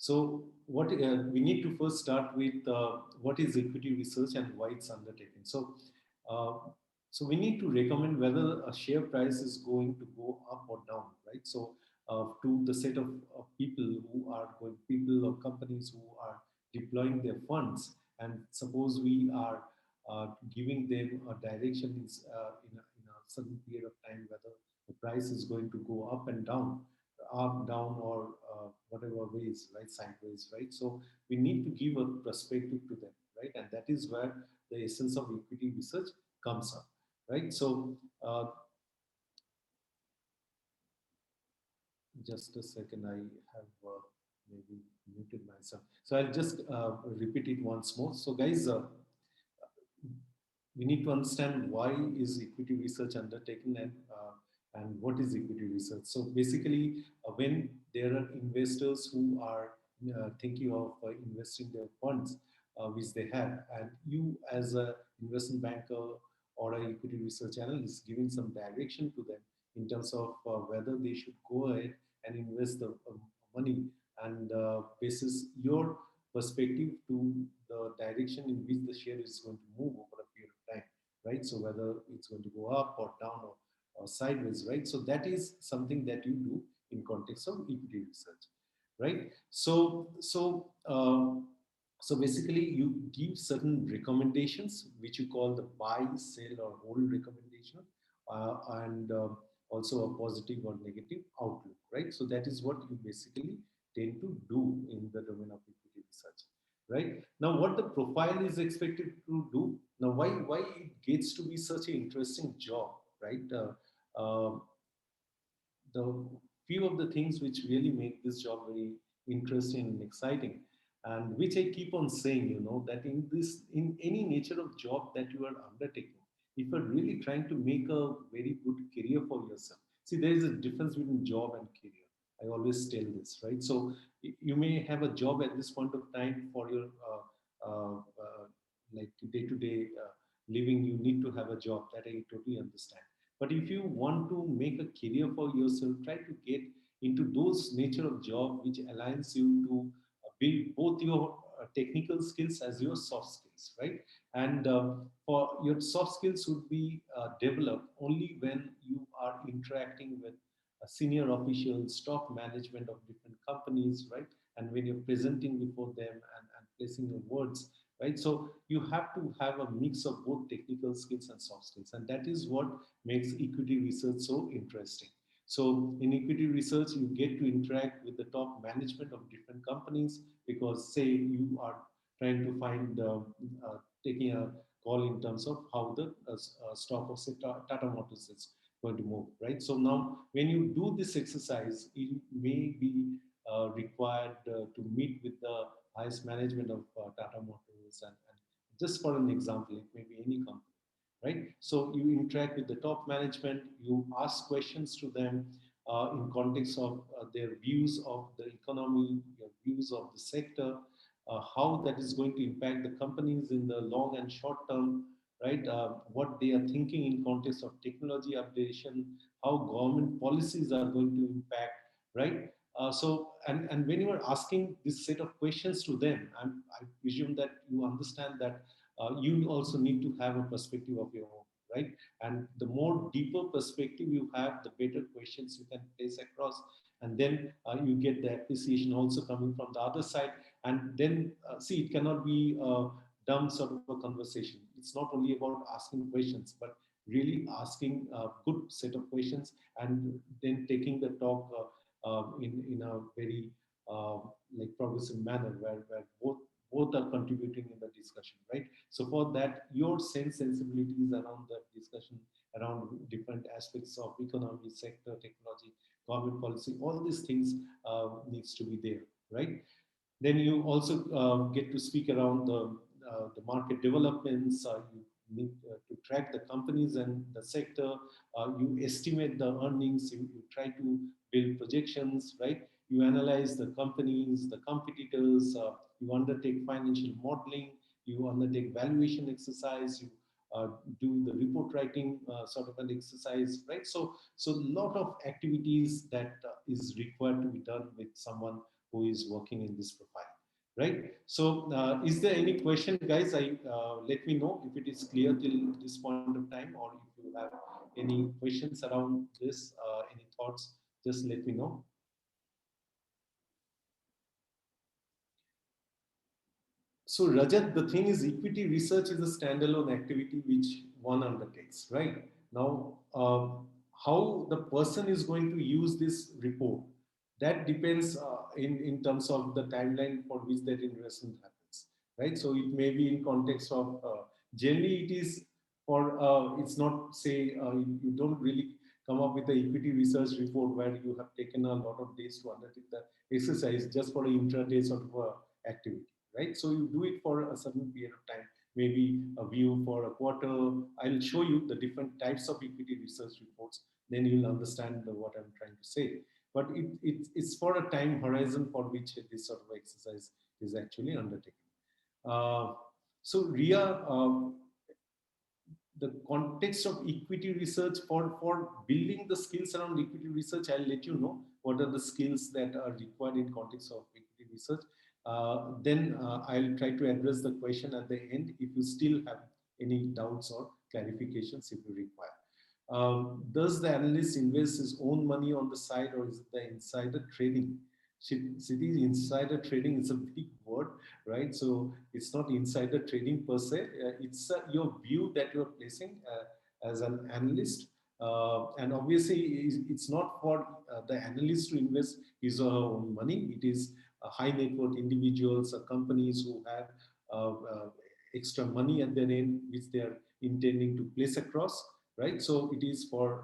So what we need to first start with what is equity research and why it's undertaken. Uh, so we need to recommend whether a share price is going to go up or down, right? To the set of people who are going, people or companies who are deploying their funds, and suppose we are giving them a direction in a certain period of time, whether the price is going to go up, down, or whatever ways, right, sideways, right? So we need to give a perspective to them, right? And that is where the essence of equity research comes up, right? Just a second, I have maybe muted myself. So I'll just repeat it once more. So guys, we need to understand why is equity research undertaken, and what is equity research. So basically, when there are investors who are thinking of investing their funds, which they have, and you as a investment banker or an equity research analyst giving some direction to them in terms of whether they should go ahead and invest the money, and basis your perspective to the direction in which the share is going to move over a period of time, right? So whether it's going to go up or down, or sideways, right? So that is something that you do in context of equity research, right? So basically you give certain recommendations which you call the buy, sell, or hold recommendation, and also a positive or negative outlook, right? So that is what you basically tend to do in the domain of equity research, right? Now, what the profile is expected to do. Now, why it gets to be such an interesting job, right? The few of the things which really make this job very interesting and exciting, and which I keep on saying, that in any nature of job that you are undertaking, if you're really trying to make a very good career for yourself, see, there is a difference between job and career. I always tell this, right? So you may have a job at this point of time for your like day to day living. You need to have a job, that I totally understand. but if you want to make a career for yourself, try to get into those nature of job which aligns you to build both your technical skills as your soft skills, right? And for your soft skills would be developed only when you are interacting with senior officials, top management of different companies, right? And when you're presenting before them, and placing your words, right? So you have to have a mix of both technical skills and soft skills, and that is what makes equity research so interesting. So in equity research, you get to interact with the top management of different companies, because say you are trying to find taking a call in terms of how the stock of say Tata Motors is going to move, right? So now when you do this exercise, it may be required to meet with the highest management of Tata Motors, and just for an example, it may be any company, right? So you interact with the top management, you ask questions to them in context of their views of the economy, your views of the sector, how that is going to impact the companies in the long and short term, right? What they are thinking in context of technology updation, how government policies are going to impact, right? And when you are asking this set of questions to them, I presume that you understand that you also need to have a perspective of your own, right? And the more deeper perspective you have, the better questions you can place across, and then you get the appreciation also coming from the other side. And then see, it cannot be a dumb sort of a conversation. It's not only about asking questions, but really asking a good set of questions, and then taking the talk in a very like progressive manner, where both are contributing in the discussion, right? So for that, your sensibilities around the discussion, around different aspects of economy, sector, technology, government policy, all these things needs to be there, right? Then you also get to speak around the market developments. You need to track the companies and the sector. You estimate the earnings. You try to build projections, right? You analyze the companies, the competitors. You undertake financial modeling. You undertake valuation exercise. You do the report writing sort of an exercise, right? So a lot of activities that is required to be done with someone who is working in this profile, right? So, is there any question, guys? Let me know if it is clear till this point of time, or if you have any questions around this, any thoughts, just let me know. So, Rajat, the thing is, equity research is a standalone activity which one undertakes, right? Now, how the person is going to use this report, that depends in terms of the timeline for which that investment happens, right? So, it may be in context of, generally, it is for, it's not, say, you don't really come up with the equity research report where you have taken a lot of days to undertake the exercise just for an intraday sort of activity, right? So you do it for a certain period of time, maybe a view for a quarter. I'll show you the different types of equity research reports. Then you'll understand what I'm trying to say. But it's for a time horizon for which this sort of exercise is actually undertaken. Uh, so Ria, the context of equity research for building the skills around equity research, I'll let you know what are the skills that are required in context of equity research. Then I'll try to address the question at the end if you still have any doubts or clarifications if you require. Does the analyst invest his own money on the side, or is it the insider trading? City insider trading is a big word, right? So it's not insider trading per se. It's your view that you're placing as an analyst. And obviously, it's not for the analyst to invest his or her own money. It is high net worth individuals or companies who have extra money at their end, which they are intending to place across, right? So it is for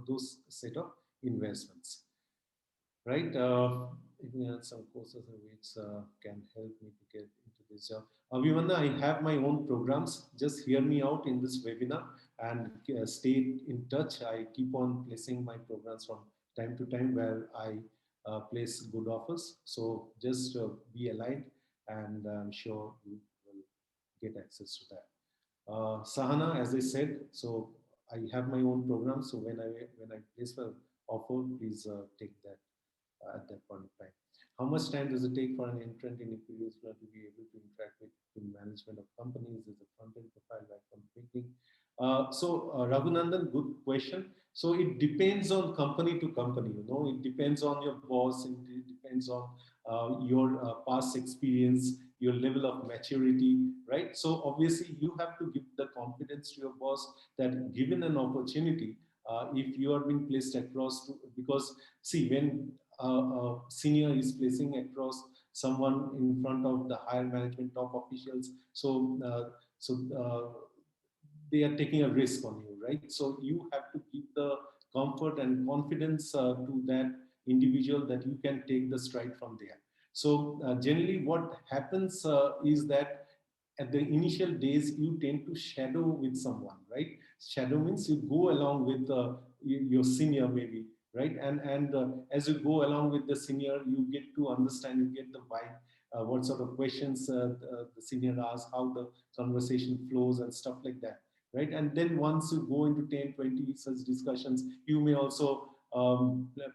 those set of investments, right? If you have some courses which can help me to get into this job. Vivanna, I have my own programs. Just hear me out in this webinar and stay in touch. I keep on placing my programs from time to time where I place good offers. So just be aligned, and I'm sure you will get access to that. Sahana, as I said, so I have my own program. So when I place an offer, please take that at that point of time. How much time does it take for an entrant in Equilius to be able to interact with the management of companies? Is a front-end profile right from the beginning? Raghunandan, good question. So it depends on company to company. You know, it depends on your boss. It depends on your past experience, your level of maturity, right? So obviously, you have to give the confidence to your boss that given an opportunity, if you are being placed across, because see, when senior is placing across someone in front of the higher management top officials, so they are taking a risk on you, right? So you have to give the comfort and confidence to that individual that you can take the stride from there. So generally what happens is that at the initial days you tend to shadow with someone, right? Shadow means you go along with your senior maybe, right? And as you go along with the senior, you get to understand, you get the vibe, what sort of questions the senior asks, how the conversation flows and stuff like that, right? And then once you go into 10, 20 such discussions, you may also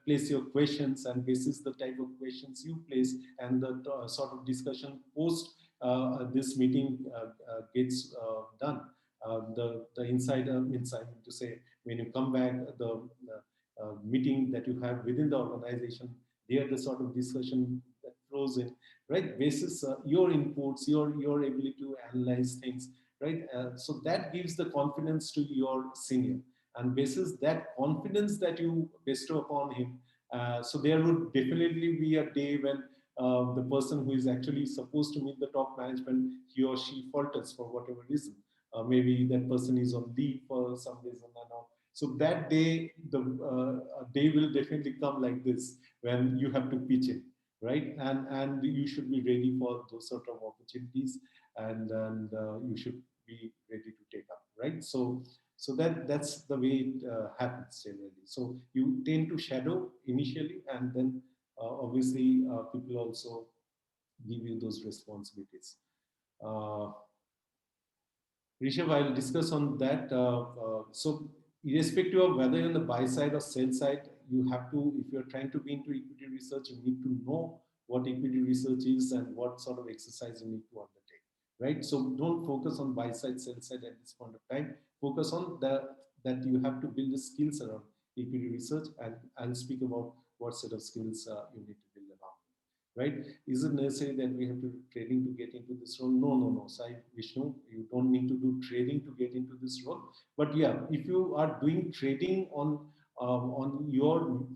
place your questions, and basis the type of questions you place and the sort of discussion post this meeting gets done. The insider means, I mean to say, when you come back, the meeting that you have within the organization, there the sort of discussion that flows in, right? Basis your inputs, your ability to analyze things, right? So that gives the confidence to your senior, and basis that confidence that you bestow upon him. So there would definitely be a day when the person who is actually supposed to meet the top management, he or she falters for whatever reason. Maybe that person is on leave for some reason and all. So that day, the day will definitely come like this when you have to pitch it, right? And you should be ready for those sort of opportunities, and you should be ready to take up, right? So that's the way it happens generally. So you tend to shadow initially, and then obviously people also give you those responsibilities. Uh, Rishabh, I'll discuss on that. So, irrespective of whether you're on the buy side or sell side, you have to, if you're trying to be into equity research, you need to know what equity research is and what sort of exercise you need to undertake, right? So don't focus on buy side, sell side at this point of time. Focus on that you have to build the skills around equity research, and I'll speak about what set of skills you need to build around, right? Is it necessary that we have to do trading to get into this role? No, no, no. Sai Vishnu, you don't need to do trading to get into this role. But yeah, if you are doing trading on your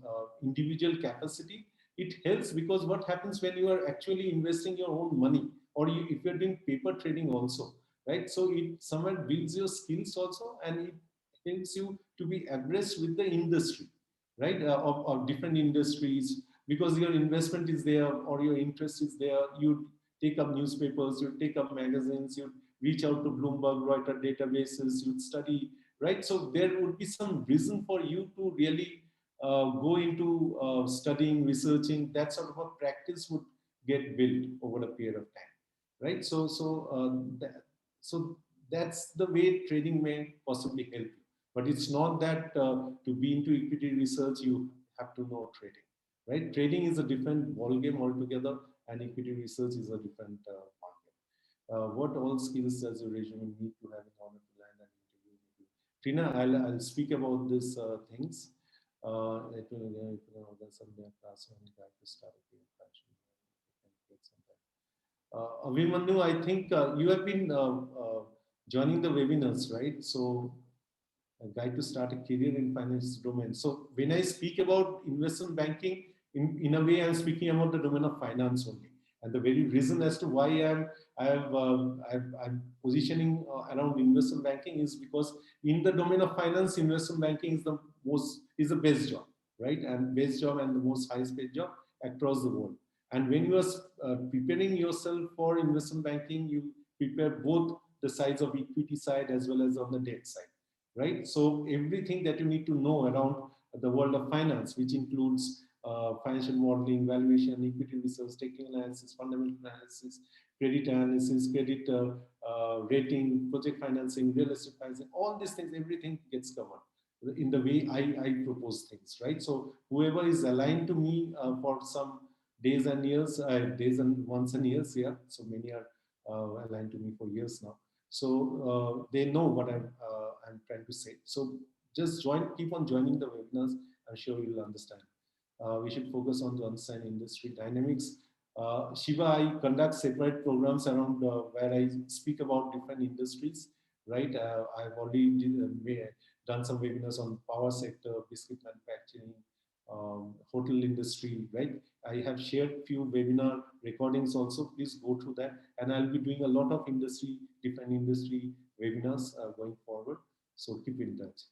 individual capacity, it helps, because what happens when you are actually investing your own money, or if you're doing paper trading also, right? So it somewhere builds your skills also, and it helps you to be abreast with the industry, right? Of different industries, because your investment is there or your interest is there. You take up newspapers, you take up magazines, you reach out to Bloomberg, Reuters databases, you study, right? So there would be some reason for you to really go into studying, researching. That sort of a practice would get built over a period of time, right? So that's the way trading may possibly help you. But it's not that to be into equity research you have to know trading, right? Trading is a different ball game altogether, and equity research is a different ball game. What all skills does your resume need to have in order to land an interview? Trina, I'll speak about these things. There's some class on guide to start a fashion. Abhimanyu, I think you have been joining the webinars, right? So, a guide to start a career in finance domain. So, when I speak about investment banking, in a way, I'm speaking about the domain of finance only. And the very reason as to why I'm positioning around investment banking is because in the domain of finance, investment banking is the best job, right? And best job and the most highest paid job across the world. And when you are preparing yourself for investment banking, you prepare both the sides of equity side as well as on the debt side, right? So everything that you need to know around the world of finance, which includes financial modeling, valuation, equity research, technical analysis, fundamental analysis, credit rating, project financing, real estate financing, all these things, everything gets covered in the way I propose things, right? So whoever is aligned to me for some days and months and years, yeah. So many are aligned to me for years now. So they know what I'm trying to say. So just keep on joining the webinars. I'm sure you'll understand. We should focus on to understand industry dynamics. Shiva, I conduct separate programs around where I speak about different industries, right? I've already done some webinars on power sector, biscuit manufacturing, hotel industry, right? I have shared few webinar recordings also. Please go through that. And I'll be doing a lot of different industry webinars going forward. So keep in touch.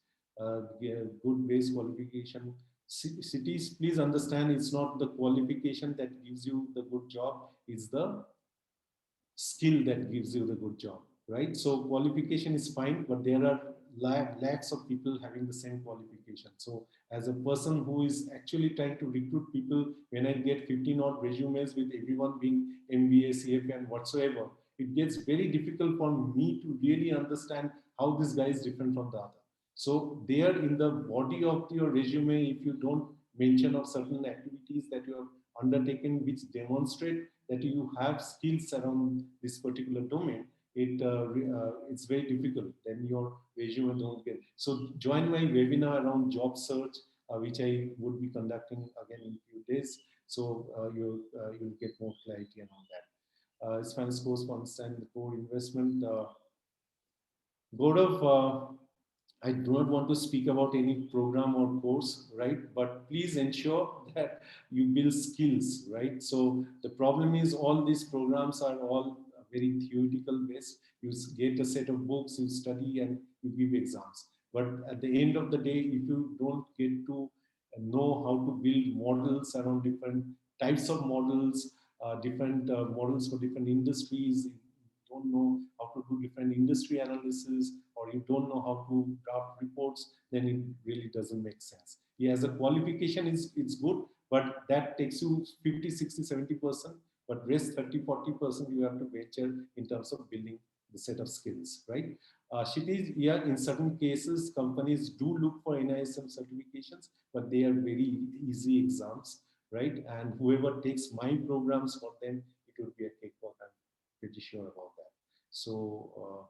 Good base qualification. Cities, please understand, it's not the qualification that gives you the good job, it's the skill that gives you the good job, right? So qualification is fine, but there are lakhs of people having the same qualification. So as a person who is actually trying to recruit people, when I get 15 odd resumes with everyone being MBA, CFA, and whatsoever, it gets very difficult for me to really understand how this guy is different from the other. So there in the body of your resume, if you don't mention of certain activities that you have undertaken which demonstrate that you have skills around this particular domain, it's very difficult. Then your resume don't get. So join my webinar around job search, which I would be conducting again in a few days. So you'll get more clarity around that. Finance course for understanding the core investment. Gaurav, I do not want to speak about any program or course, right? But please ensure that you build skills, right? So the problem is all these programs are all very theoretical based. You get a set of books, you study, and you give exams. But at the end of the day, if you don't get to know how to build models around different types of models, different models for different industries, you don't know how to do different industry analysis, or you don't know how to draft reports, then it really doesn't make sense. Yeah, as a qualification is it's good, but that takes you 50, 60, 70%, but rest 30, 40% you have to venture in terms of building the set of skills, right? Kshitij, yeah, in certain cases, companies do look for NISM certifications, but they are very easy exams. right? And whoever takes my programs for them, it would be a cakewalk. I'm pretty sure about that. So,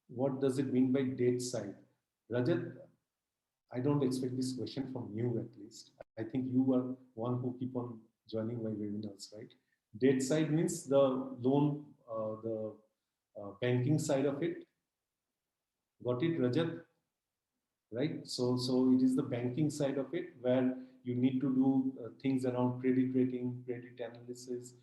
what does it mean by date side? Rajat, I don't expect this question from you at least. I think you are one who keep on joining my webinars, right? Date side means the loan, the banking side of it. Got it, Rajat? Right? So it is the banking side of it where you need to do things around credit rating, credit analysis.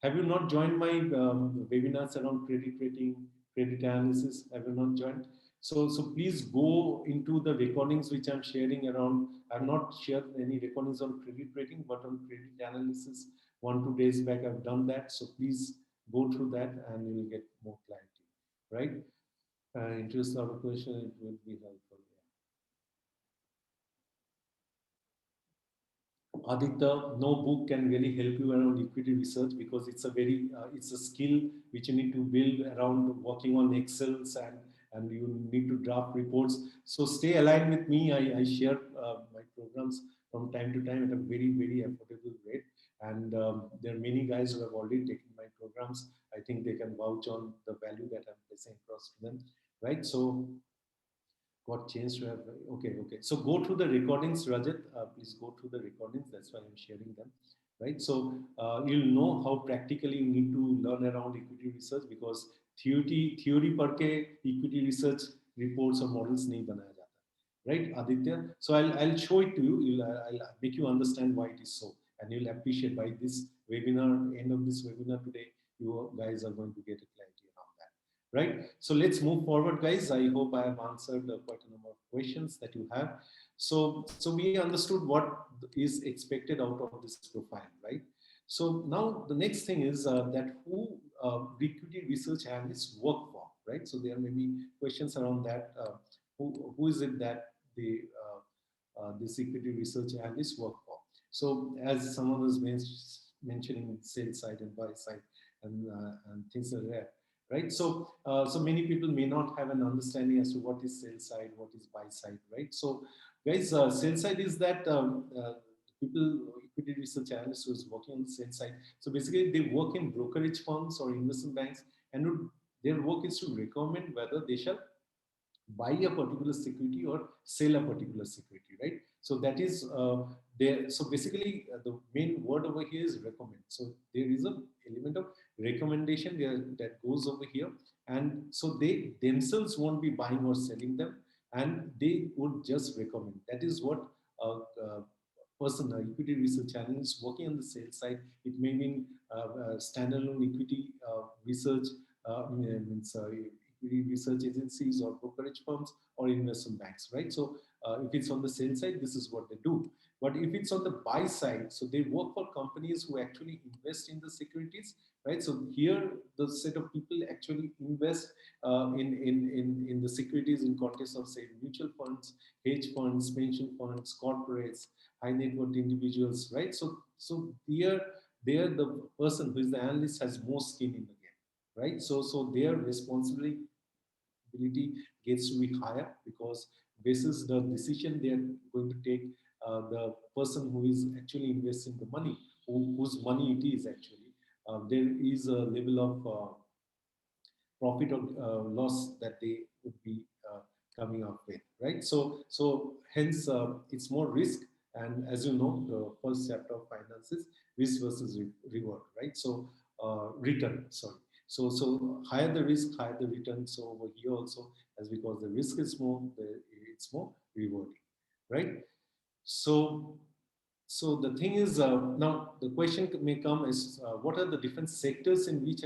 Have you not joined my webinars around credit rating, credit analysis? Have you not joined? So please go into the recordings which I'm sharing around. I've not shared any recordings on credit rating, but on credit analysis, 1 2 days back I've done that. So please go through that and you will get more clarity, right? Interest of a question, it will be helpful. Aditya, no book can really help you around equity research because it's a skill which you need to build around working on Excels and you need to draft reports. So stay aligned with me. I share my programs from time to time at a very affordable rate, and there are many guys who have already taken my programs. I think they can vouch on the value that I'm placing across to them, right? So got changed to have okay, so go through the recordings, Rajat. Please go through the recordings, that's why I'm sharing them, right? So you'll know how practically you need to learn around equity research because theory पढ़ के equity research reports or models नहीं बनाया जाता, right, Aditya? So I'll show it to you. I'll make you understand why it is so, and you'll appreciate by this webinar, end of this webinar today, you guys are going to get a clarity around that, right? So let's move forward, guys. I hope I have answered quite a number of questions that you have. So we understood what is expected out of this profile, right? So now the next thing is that who equity research analysts work for, right? So there may be questions around that. Who is it that the this equity research analysts work for? So as someone was mentioning sales side and buy side and things like that, right? So many people may not have an understanding as to what is sell side, what is buy side, right? So guys, sell side is that people, equity research analysts who is working on the sell side. So basically they work in brokerage firms or investment banks, and their work is to recommend whether they shall buy a particular security or sell a particular security, right? So that is there. So basically, the main word over here is recommend. So there is a element of recommendation there that goes over here, and so they themselves won't be buying or selling them, and they would just recommend. That is what a, person, equity research analyst working on the sales side. It may mean standalone equity research means equity research agencies or brokerage firms or investment banks, right? So if it's on the sales side, this is what they do. But if it's on the buy side, so they work for companies who actually invest in the securities, right? So here, the set of people actually invest in the securities in context of say mutual funds, hedge funds, pension funds, corporates, high net worth individuals, right? So they are the person who is the analyst has more skin in the game, right? So their responsibility gets to be higher because basis the decision they are going to take, the person who is actually investing the money, whose money it is actually, there is a level of profit or loss that they would be coming up with, right? So hence it's more risk, and as you know, the first chapter of finance is risk versus reward, right? So return, sorry. So higher the risk, higher the return. So over here also, as because the risk is more, it's more rewarding, right? So so the thing is, now the question may come is, what are the different sectors in which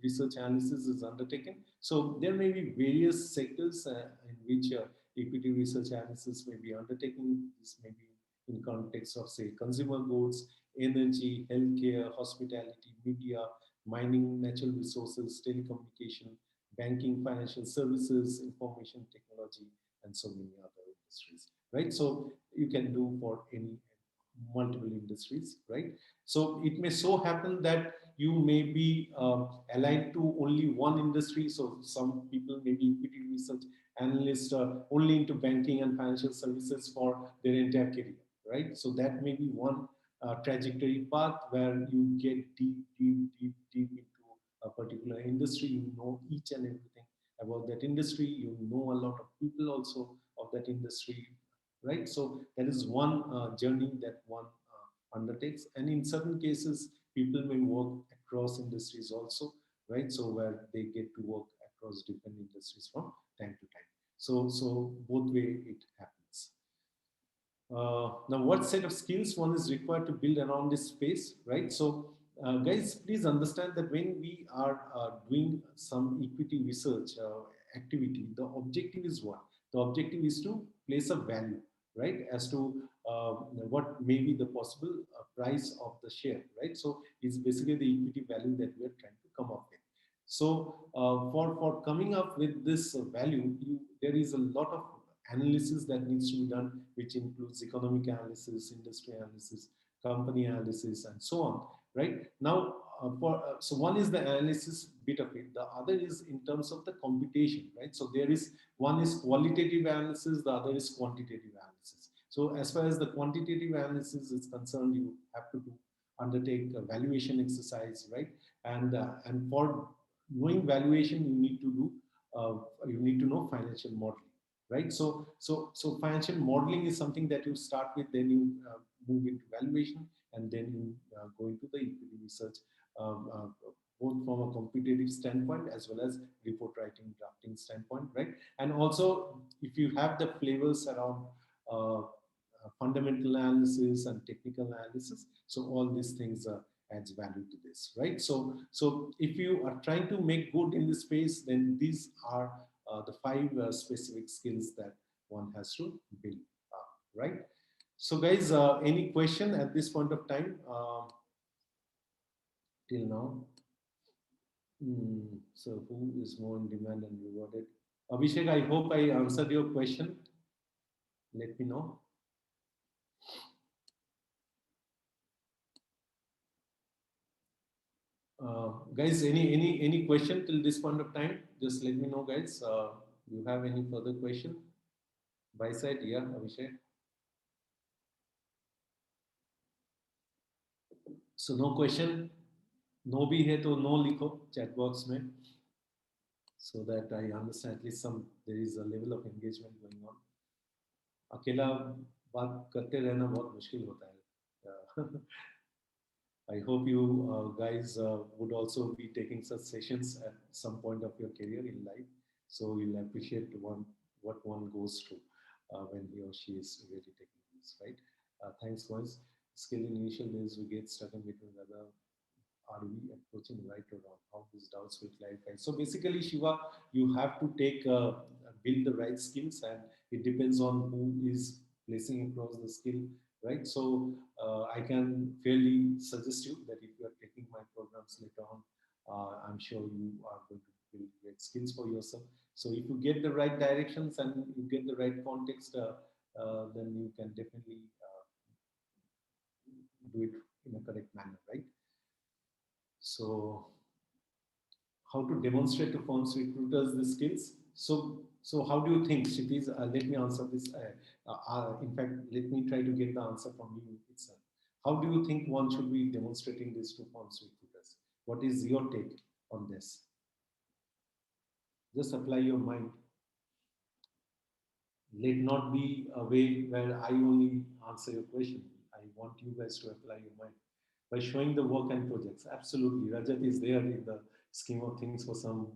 research analysis is undertaken? So there may be various sectors in which equity research analysis may be undertaken. This may be in context of say consumer goods, energy, healthcare, hospitality, media, mining, natural resources, telecommunication, banking, financial services, information technology, and so many other industries, right? So you can do for any multiple industries, right? So it may so happen that you may be aligned to only one industry. So some people may be equity research analysts only into banking and financial services for their entire career, right? So that may be one trajectory path where you get deep into a particular industry. You know each and everything about that industry. You know a lot of people also of that industry, right? So that is one journey that one undertakes. And in certain cases, people may work across industries also, right? So where they get to work across different industries from time to time. So both way it happens. Now, what set of skills one is required to build around this space, right? So, guys, please understand that when we are doing some equity research activity, the objective is what? The objective is to place a value, right, as to what may be the possible price of the share, right? So, it's basically the equity value that we are trying to come up with. So, for coming up with this value, there is a lot of analysis that needs to be done, which includes economic analysis, industry analysis, company analysis, and so on. Right now, so one is the analysis bit of it. The other is in terms of the computation. Right. So there is one is qualitative analysis, the other is quantitative analysis. So as far as the quantitative analysis is concerned, you have to undertake a valuation exercise, right? And for knowing valuation, you need to know financial modeling, right? So financial modeling is something that you start with, then you move into valuation, and then you go into the equity research, both from a competitive standpoint as well as report writing, drafting standpoint, right? And also, if you have the flavors around fundamental analysis and technical analysis, so all these things adds value to this, right? So if you are trying to make good in this space, then these are the five specific skills that one has to build up, right? So, guys, any question at this point of time till now? So, who is more in demand and rewarded? Abhishek, I hope I answered your question. Let me know. Guys, any question till this point of time? Just let me know, guys. You have any further question? By side, yeah, Abhishek. So no question, no भी है तो no लिखो chat box में, so that I understand at least there is a level of engagement going on. अकेला बात करते रहना बहुत मुश्किल होता है. I hope you guys would also be taking such sessions at some point of your career in life, so you'll appreciate what one goes through when he or she is really taking this, right? Thanks, guys. Skill in initial days, we get stuck in between whether are we approaching right or wrong, how these doubts will clarify. So basically, Shiva, you have to build the right skills, and it depends on who is placing across the skill, right? So I can fairly suggest you that if you are taking my programs later on, I'm sure you are going to build great skills for yourself. So if you get the right directions and you get the right context, then you can definitely do it in a correct manner, right? So how to demonstrate to firms recruiters the skills? So how do you think, Kshitij? Let me answer this. In fact, let me try to get the answer from you itself. How do you think one should be demonstrating this to firms recruiters? What is your take on this? Just apply your mind. Let not be a way where I only answer your question. I want you guys to apply your mind by showing the work and projects. Absolutely, Rajat is there in the scheme of things for some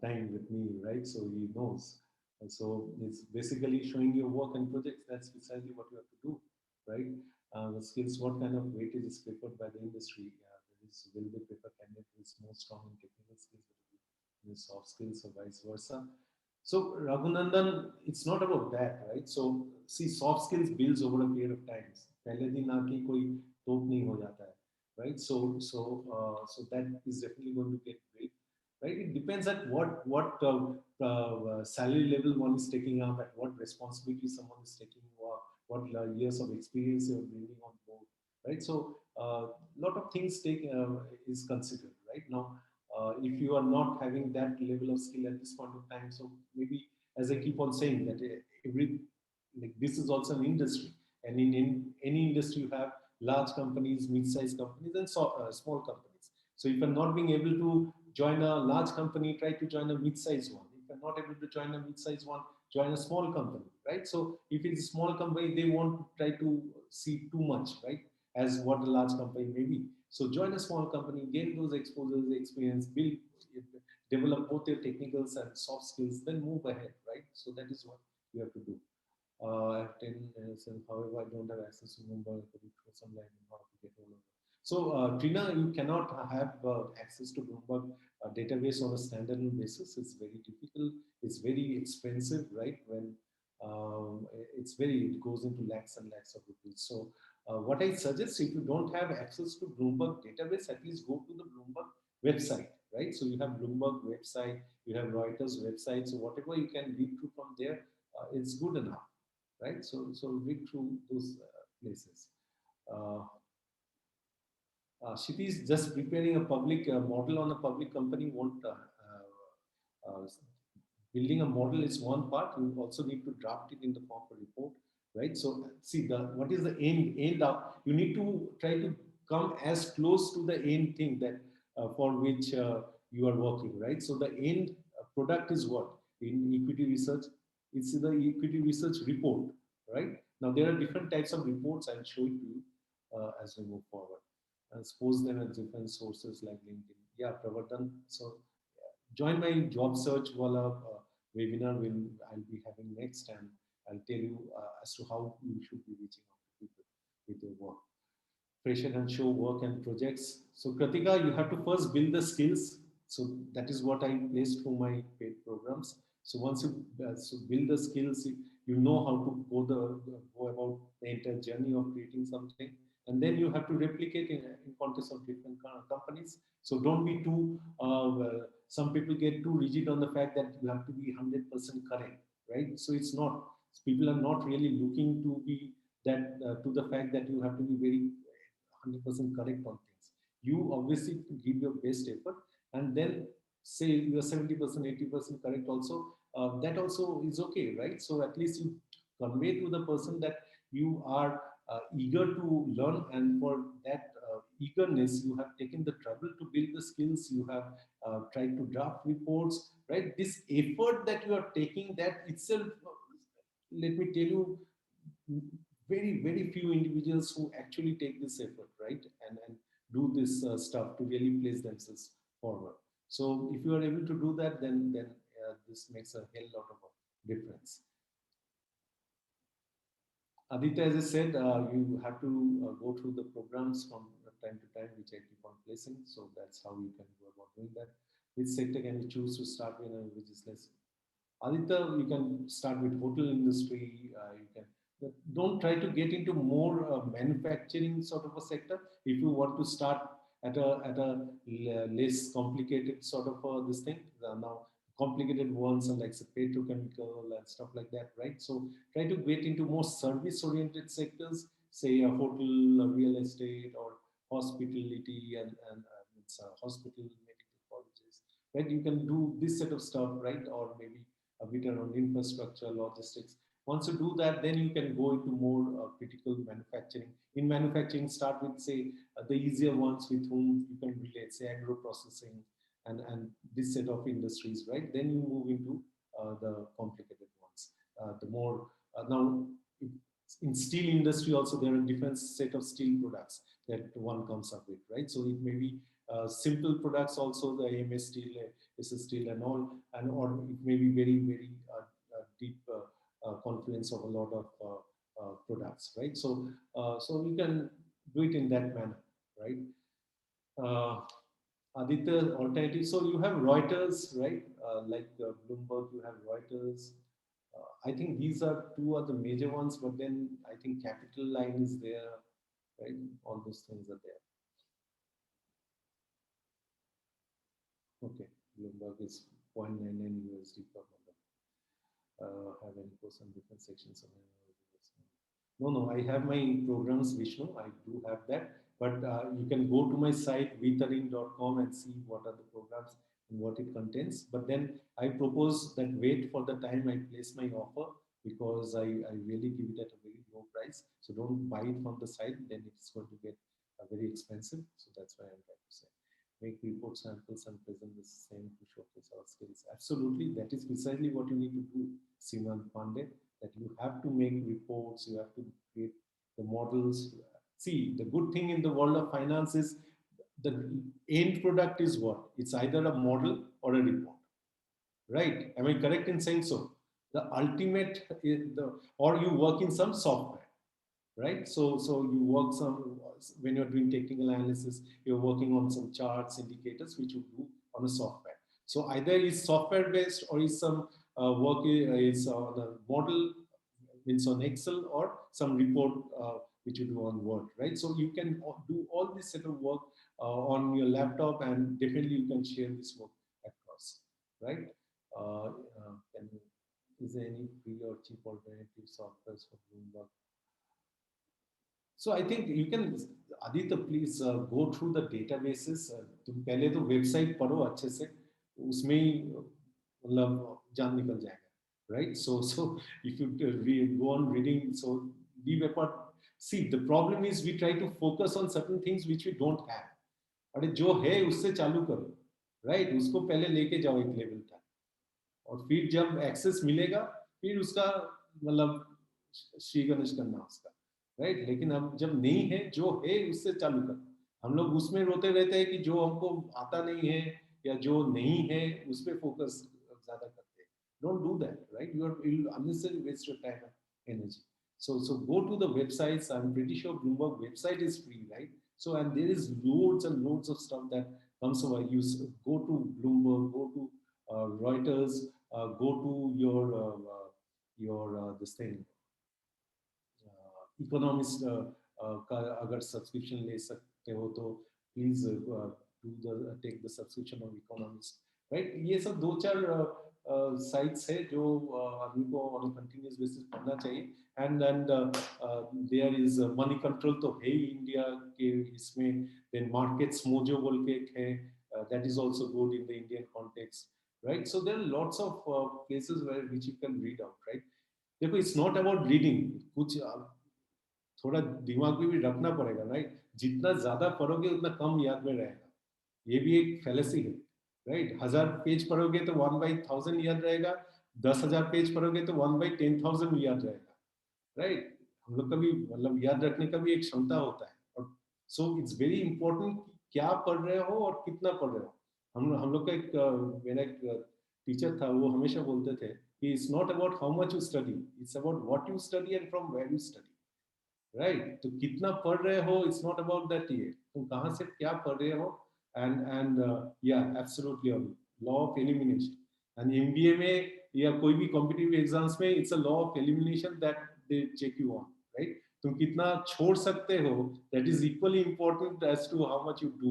time with me, right? So he knows. And so it's basically showing your work and projects. That's precisely what you have to do, right? The skills, what kind of weightage is preferred by the industry? Will they prefer candidate who is more strong in technical skills, in soft skills, or vice versa? So Raghunandan, it's not about that, right? So see, soft skills builds over a period of time. पहले दिन आके कोई तोप नहीं हो जाता है, right? So that is definitely going to get great, right? It depends at what salary level one is taking up, at what responsibility someone is taking, or what years of experience you're bringing on board, right? So a lot of things is considered, right? Now, if you are not having that level of skill at this point of time, so maybe, as I keep on saying, that every like this is also an industry, And in any industry, you have large companies, mid-sized companies, and small companies. So if you're not being able to join a large company, try to join a mid-sized one. If you're not able to join a mid-sized one, join a small company, right? So if it's a small company, they won't try to see too much, right? As what a large company may be. So join a small company, gain those exposures, experience, build, develop both your technicals and soft skills, then move ahead, right? So that is what you have to do. I have 10 minutes, and however, I don't have access to Mumbai. Could you throw some light on how to get hold of it? So, Trina, you cannot have access to Bloomberg database on a standalone basis. It's very difficult. It's very expensive, right? When it's very, it goes into lakhs and lakhs of rupees. So, what I suggest, if you don't have access to Bloomberg database, at least go to the Bloomberg website, right? So you have Bloomberg website, you have Reuters website. So whatever you can read through from there, it's good enough, right? So read through those places. Uh, Shiti is just preparing a public model on a public company. Won't building a model is one part. You also need to draft it in the form of a report, right? So see the what is the end up. You need to try to come as close to the end thing that for which you are working, right? So the end product is what in equity research. It's the equity research report, right? Now there are different types of reports. I'll show it to you as we move forward. And suppose them as different sources like LinkedIn. Yeah, Pravardhan. So join my job search wala webinar will I'll be having next, and I'll tell you as to how you should be reaching out to people with your work. Fresher and show work and projects. So Kratika, you have to first build the skills. So that is what I placed through my paid programs. So once you build the skills, you know how to go about the entire journey of creating something, and then you have to replicate in context of different companies. So don't be too. Some people get too rigid on the fact that you have to be 100% correct, right? So it's not. People are not really looking to be that to the fact that you have to be very 100% correct on things. You obviously give your best effort, and then say you are 70%, 80% correct also. That also is okay, right? So at least you convey to the person that you are eager to learn, and for that eagerness, you have taken the trouble to build the skills. You have tried to draft reports, right? This effort that you are taking, that itself, let me tell you, very few individuals who actually take this effort, right, and do this stuff to really place themselves forward. So if you are able to do that, then this makes a hell lot of a difference. Aditya, as I said, you have to go through the programs from time to time, which I keep on placing. So that's how you can go about doing that. Which sector can you choose to start with, and which is less? Aditya, you can start with hotel industry. You can don't try to get into more manufacturing sort of a sector. If you want to start at a less complicated sort of this thing, now complicated ones and like say petrochemical and stuff like that, right? So try to get into more service oriented sectors, say a hotel, a real estate, or hospitality, and it's a hospital, medical colleges, right? You can do this set of stuff, right? Or maybe a bit around infrastructure, logistics. Once you do that, then you can go into more critical manufacturing. In manufacturing, start with, say, the easier ones with whom you can relate, say, agro processing and this set of industries, right? Then you move into the complicated ones. The more, now, in steel industry also, there are different set of steel products that one comes up with, right? So it may be simple products also, the AMS steel, SS steel and all, and or it may be very deep confluence of a lot of products, right? So you can do it in that manner, right? Uh, Aditya, alternative. So you have Reuters, right? Like Bloomberg, you have Reuters. I think these are two of the major ones, but then I think Capital Line is there, right? All those things are there. Okay, Bloomberg is 0.99 USD per month. Have any course on different sections of no, I have my programs, Vishnu. I do have that. But you can go to my site, vtarin.com, and see what are the programs and what it contains. But then I propose that wait for the time I place my offer. because I really give it at a very low price. So don't buy it from the site, then it's going to get very expensive. So that's why I'm trying to say. Make report samples and present the same to showcase our skills. Absolutely, that is precisely what you need to do, Simran Pandey, that you have to make reports, you have to create the models. See, the good thing in the world of finance is the end product is what? It's either a model or a report, right? Am I correct in saying so? The ultimate, or you work in some software, right? So you work some, when you're doing technical analysis, you're working on some charts, indicators, which you do on a software. So either is software based or is some work is on a model, means on Excel, or some report which you do on Word, right? So you can do all this set of work on your laptop, and definitely you can share this work across, right? Can you, is there any free or cheap alternative softwares for Bloomberg? So I think you can, Aditya, please go through the databases. तुम पहले तो website पढ़ो अच्छे से, उसमें ही मतलब जान निकल जाएगा, right? So if you go on reading, so leave apart. See, the problem is we try to focus on certain things which we don't have. अरे जो है उससे चालू करो, right? उसको पहले लेके जाओ एक लेवल तक, और फिर जब एक्सेस मिलेगा फिर उसका मतलब श्री गणेश करना उसका, राइट? लेकिन अब जब नहीं है, जो है उससे चालू कर। हम लोग उसमें रोते रहते हैं कि जो हमको आता नहीं है या जो नहीं है उस पर फोकस ज्यादा करते हैं। Don't do that, right? You are unnecessary waste your time and energy. So go to the websites. I'm pretty sure Bloomberg website is free, right? So, and there is loads and loads of stuff that comes over. You go to Bloomberg, go to Reuters, go to your this thing, Economist का अगर subscription ले सकते हो तो please do the take the subscription of Economist, right? ये सब दो चार साइट्स है जो आदमी को ऑन कंटिन्यूस बेसिस पढ़ना चाहिए. And there is Moneycontrol तो है ही इंडिया के इसमें. देन मार्केट्स मोजो बोल के एक है, that is also good in the Indian context, right? So there are lots of places where which you can read out, right? देखो, it's not about reading, कुछ थोड़ा दिमाग में भी रखना पड़ेगा, राइट? जितना ज्यादा पढ़ोगे उतना कम याद में रहेगा, ये भी एक फैलेसी है, राइट? 1000 पेज पढ़ोगे तो 1/1000 याद रहेगा, 10,000 पेज पढ़ोगे तो 1/10,000 याद रहेगा, राइट? हम लोग का भी मतलब याद रखने का भी एक क्षमता होता है, और सो इट्स वेरी इंपॉर्टेंट कि क्या पढ़ रहे हो और कितना पढ़ रहे हो. हम लोग का एक मेरा एक टीचर था, वो हमेशा बोलते थे कि it's not about how much you study, it's about what you study and from where you study, right? तो कितना पढ़ रहे हो, इट्स नॉट अबाउट दैट, ये तुम कहाँ से क्या पढ़ रहे हो. And yeah absolutely law of elimination. And MBA में या कोई भी कॉम्पिटिटिव एग्जाम्स में it's a law of elimination that they check you on, right? तुम कितना छोड़ सकते हो, that is equally important as to how much you do,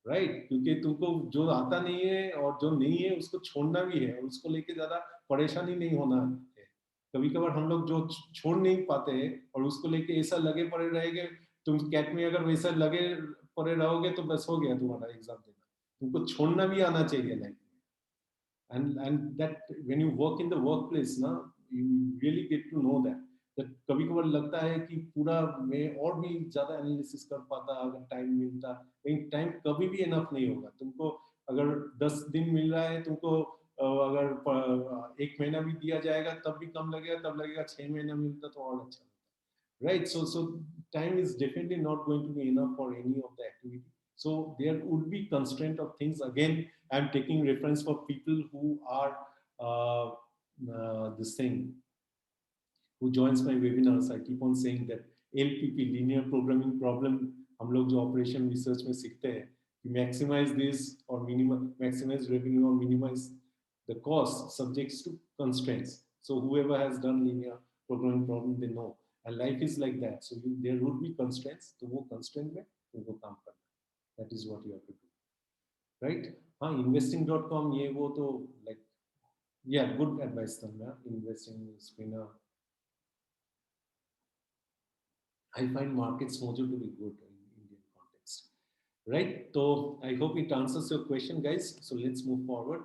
right? क्योंकि तुमको जो आता नहीं है और जो नहीं है उसको छोड़ना भी है, और उसको लेके ज्यादा परेशानी नहीं होना है. कभी कभार हम लोग जो छोड़ नहीं पाते हैं और उसको लेके ऐसा लगे पड़े रहेंगे, तुम कैट में अगर वैसा लगे पड़े रहोगे तो बस हो गया तुम्हारा एग्जाम देना. तुमको छोड़ना भी आना चाहिए लाइफ में. And that when you work in the work place ना, you really get to know that. कभी कभार लगता है कि पूरा मैं और भी ज्यादा एनालिसिस कर पाता अगर टाइम मिलता, लेकिन टाइम कभी भी इनफ नहीं होगा तुमको. अगर 10 दिन मिल रहा है तुमको, अगर 1 महीना भी दिया जाएगा तब भी कम लगेगा, तब लगेगा 6 महीना मिलता तो और अच्छा होता, right? So time is definitely not going to be enough for any of the activity. So there would be constraint of things. Again, I'm taking reference for people who are this thing, who joins my webinars. I keep on saying that LPP, linear programming problem, हम लोग जो operation research में सीखते हैं कि maximize this or maximize revenue or minimize the cost subjects to constraints. So whoever has done linear programming problem, they know. And life is like that. So there would be constraints. तो वो constraint में तुमको काम करना. That is what you have to do, right? हाँ, investing.com ये वो तो like, yeah, good advice Tanmaya. Investing screener. I find markets mojo to be good in Indian context, right? So I hope it answers your question, guys. So let's move forward.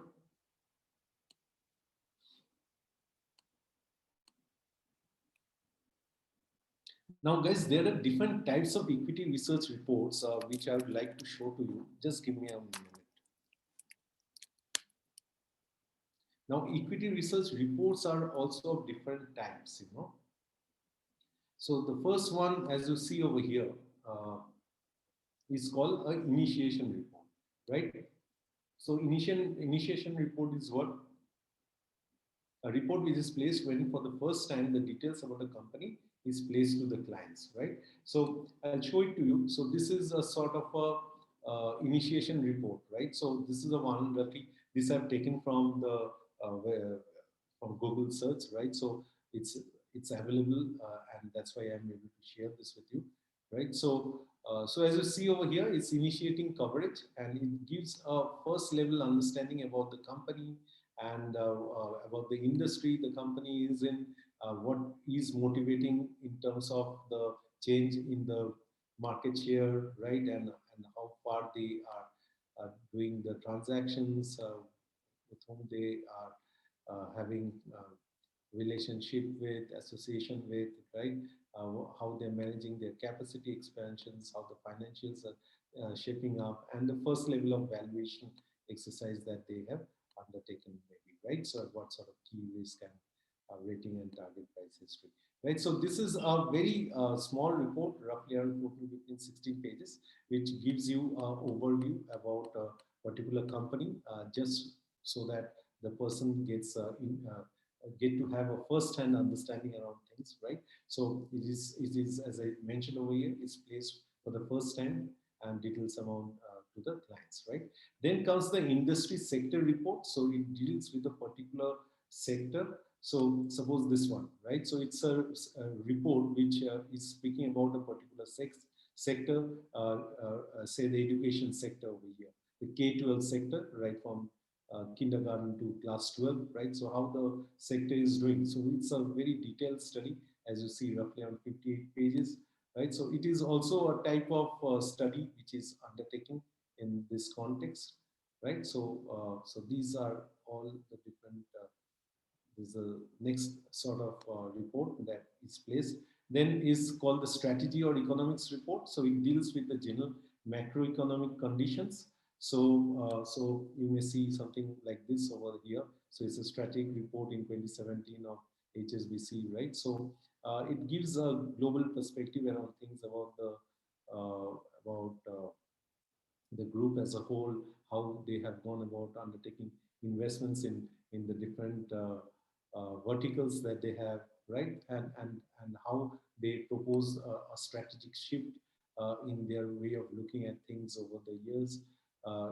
Now, guys, there are different types of equity research reports which I would like to show to you. Just give me a minute. Now, equity research reports are also of different types, you know. So the first one, as you see over here, uh, is called an initiation report, right? So initiation report is what? A report which is placed when for the first time the details about the company is placed to the clients, right? So I'll show it to you. So this is a sort of a initiation report, right? So this is the one that this I've taken from the from Google search, right? So it's it's available, and that's why I'm able to share this with you, right? So so as you see over here, it's initiating coverage and it gives a first level understanding about the company and about the industry the company is in, what is motivating in terms of the change in the market share, right? And how far they are doing the transactions, with whom they are having relationship with, association with, right? How they're managing their capacity expansions, how the financials are shaping up, and the first level of valuation exercise that they have undertaken, maybe, right? So, what sort of key risk and rating and target price history, right? So, this is a very small report, roughly around 14, 15, 16 pages, which gives you an overview about a particular company, just so that the person gets get to have a first-hand understanding around things, right? So it is as I mentioned over here, it's placed for the first time and details amount to the clients, right? Then comes the industry sector report. So it deals with a particular sector. So suppose this one, right? So it's a report which is speaking about a particular sector, say the education sector over here, the K-12 sector, right from kindergarten to class 12, right? So how the sector is doing. So it's a very detailed study, as you see, roughly on 58 pages, right? So it is also a type of study which is undertaken in this context, right? So so these are all the different. This is the next sort of report that is placed. Then is called the strategy or economics report. So it deals with the general macroeconomic conditions. So, so you may see something like this over here. So it's a strategic report in 2017 of HSBC, right? So it gives a global perspective around things about the uh, about the group as a whole, how they have gone about undertaking investments in the different verticals that they have, right? And how they propose a strategic shift in their way of looking at things over the years,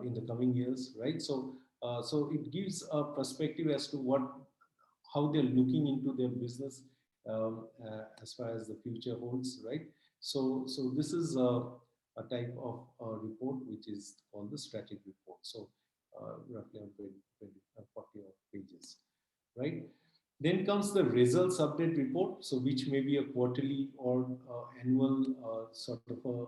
in the coming years, right? So so it gives a perspective as to what how they're looking into their business, as far as the future holds, right? So so this is a type of report which is called the strategic report. So roughly on 40 pages, right? Then comes the results update report, so which may be a quarterly or annual sort of a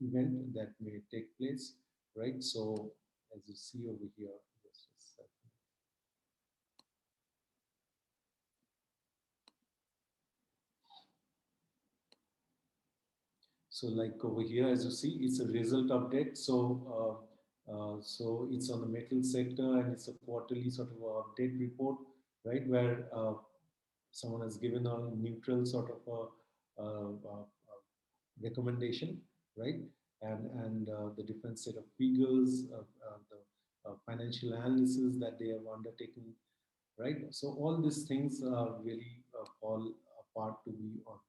event that may take place, right? So as you see over here, just a second. So like over here, as you see, it's a result update. So so it's on the metal sector and it's a quarterly sort of update report, right? Where someone has given a neutral sort of recommendation, right? And the different set of figures, the financial analysis that they have undertaken, right? So all these things really fall apart to be on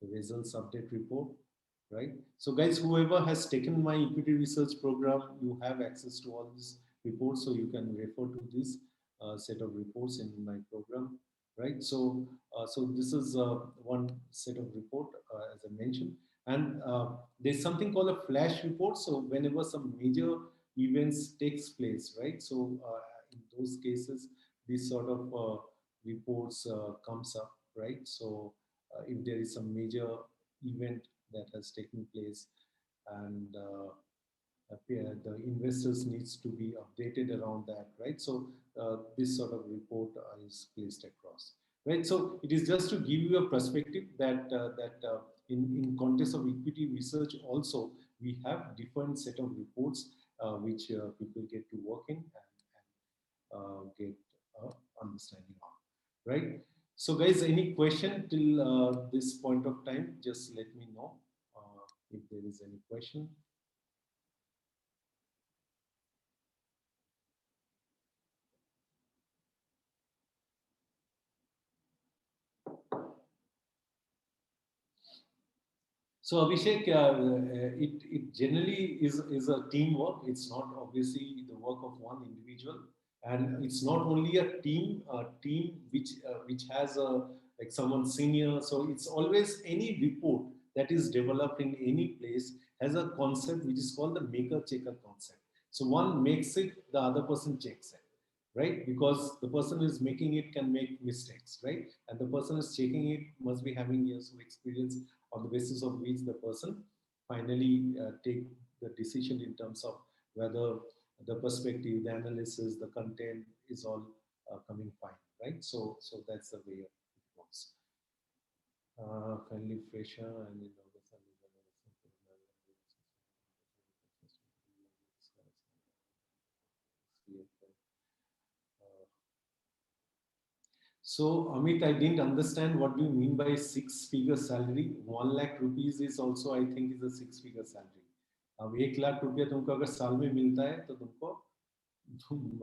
the results update report, right? So guys, whoever has taken my equity research program, you have access to all these reports, so you can refer to this set of reports in my program, right? So so this is one set of report, as I mentioned, and there's something called a flash report. So whenever some major events takes place, right? So in those cases, this sort of reports comes up, right? So if there is some major event that has taken place and the investors needs to be updated around that, right? So this sort of report is placed across, right? So it is just to give you a perspective that in context of equity research also, we have different set of reports which people get to work in and get understanding of, right? So guys, any question till this point of time, just let me know if there is any question. So Abhishek, it generally is a teamwork. It's not obviously the work of one individual, and it's not only a team which has a like someone senior. So it's always any report that is developed in any place has a concept which is called the maker checker concept. So one makes it, the other person checks it, right? Because the person who is making it can make mistakes, right? And the person who is checking it must be having years of experience, on the basis of which the person finally take the decision in terms of whether the perspective, the analysis, the content is all coming fine, right? So that's the way it works. Kindly fresher and in August and so, Amit, I didn't understand what do you mean by six-figure salary. 1 lakh rupees is also, I think, is a six-figure salary. अब 1 लाख रुपया तुमको अगर साल में मिलता है तो तुमको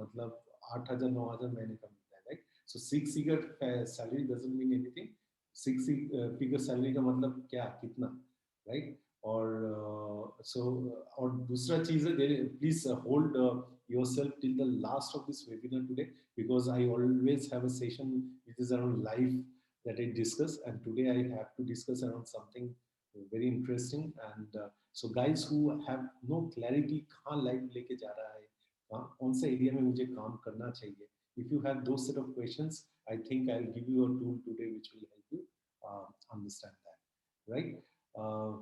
मतलब 8,000 9,000 महीने का मिलता है, right? So six figure salary doesn't mean anything. Six figure salary का मतलब क्या, कितना, राइट? और दूसरा चीज है, please hold yourself till the last of this webinar today, because I always have a session which is around life that I discuss, and today I have to discuss around something very interesting. And so guys who have no clarity कहाँ life लेके जा रहा है, कौन से area में मुझे काम करना चाहिए, if you have those set of questions, I think I'll give you a tool today which will help you understand that, right?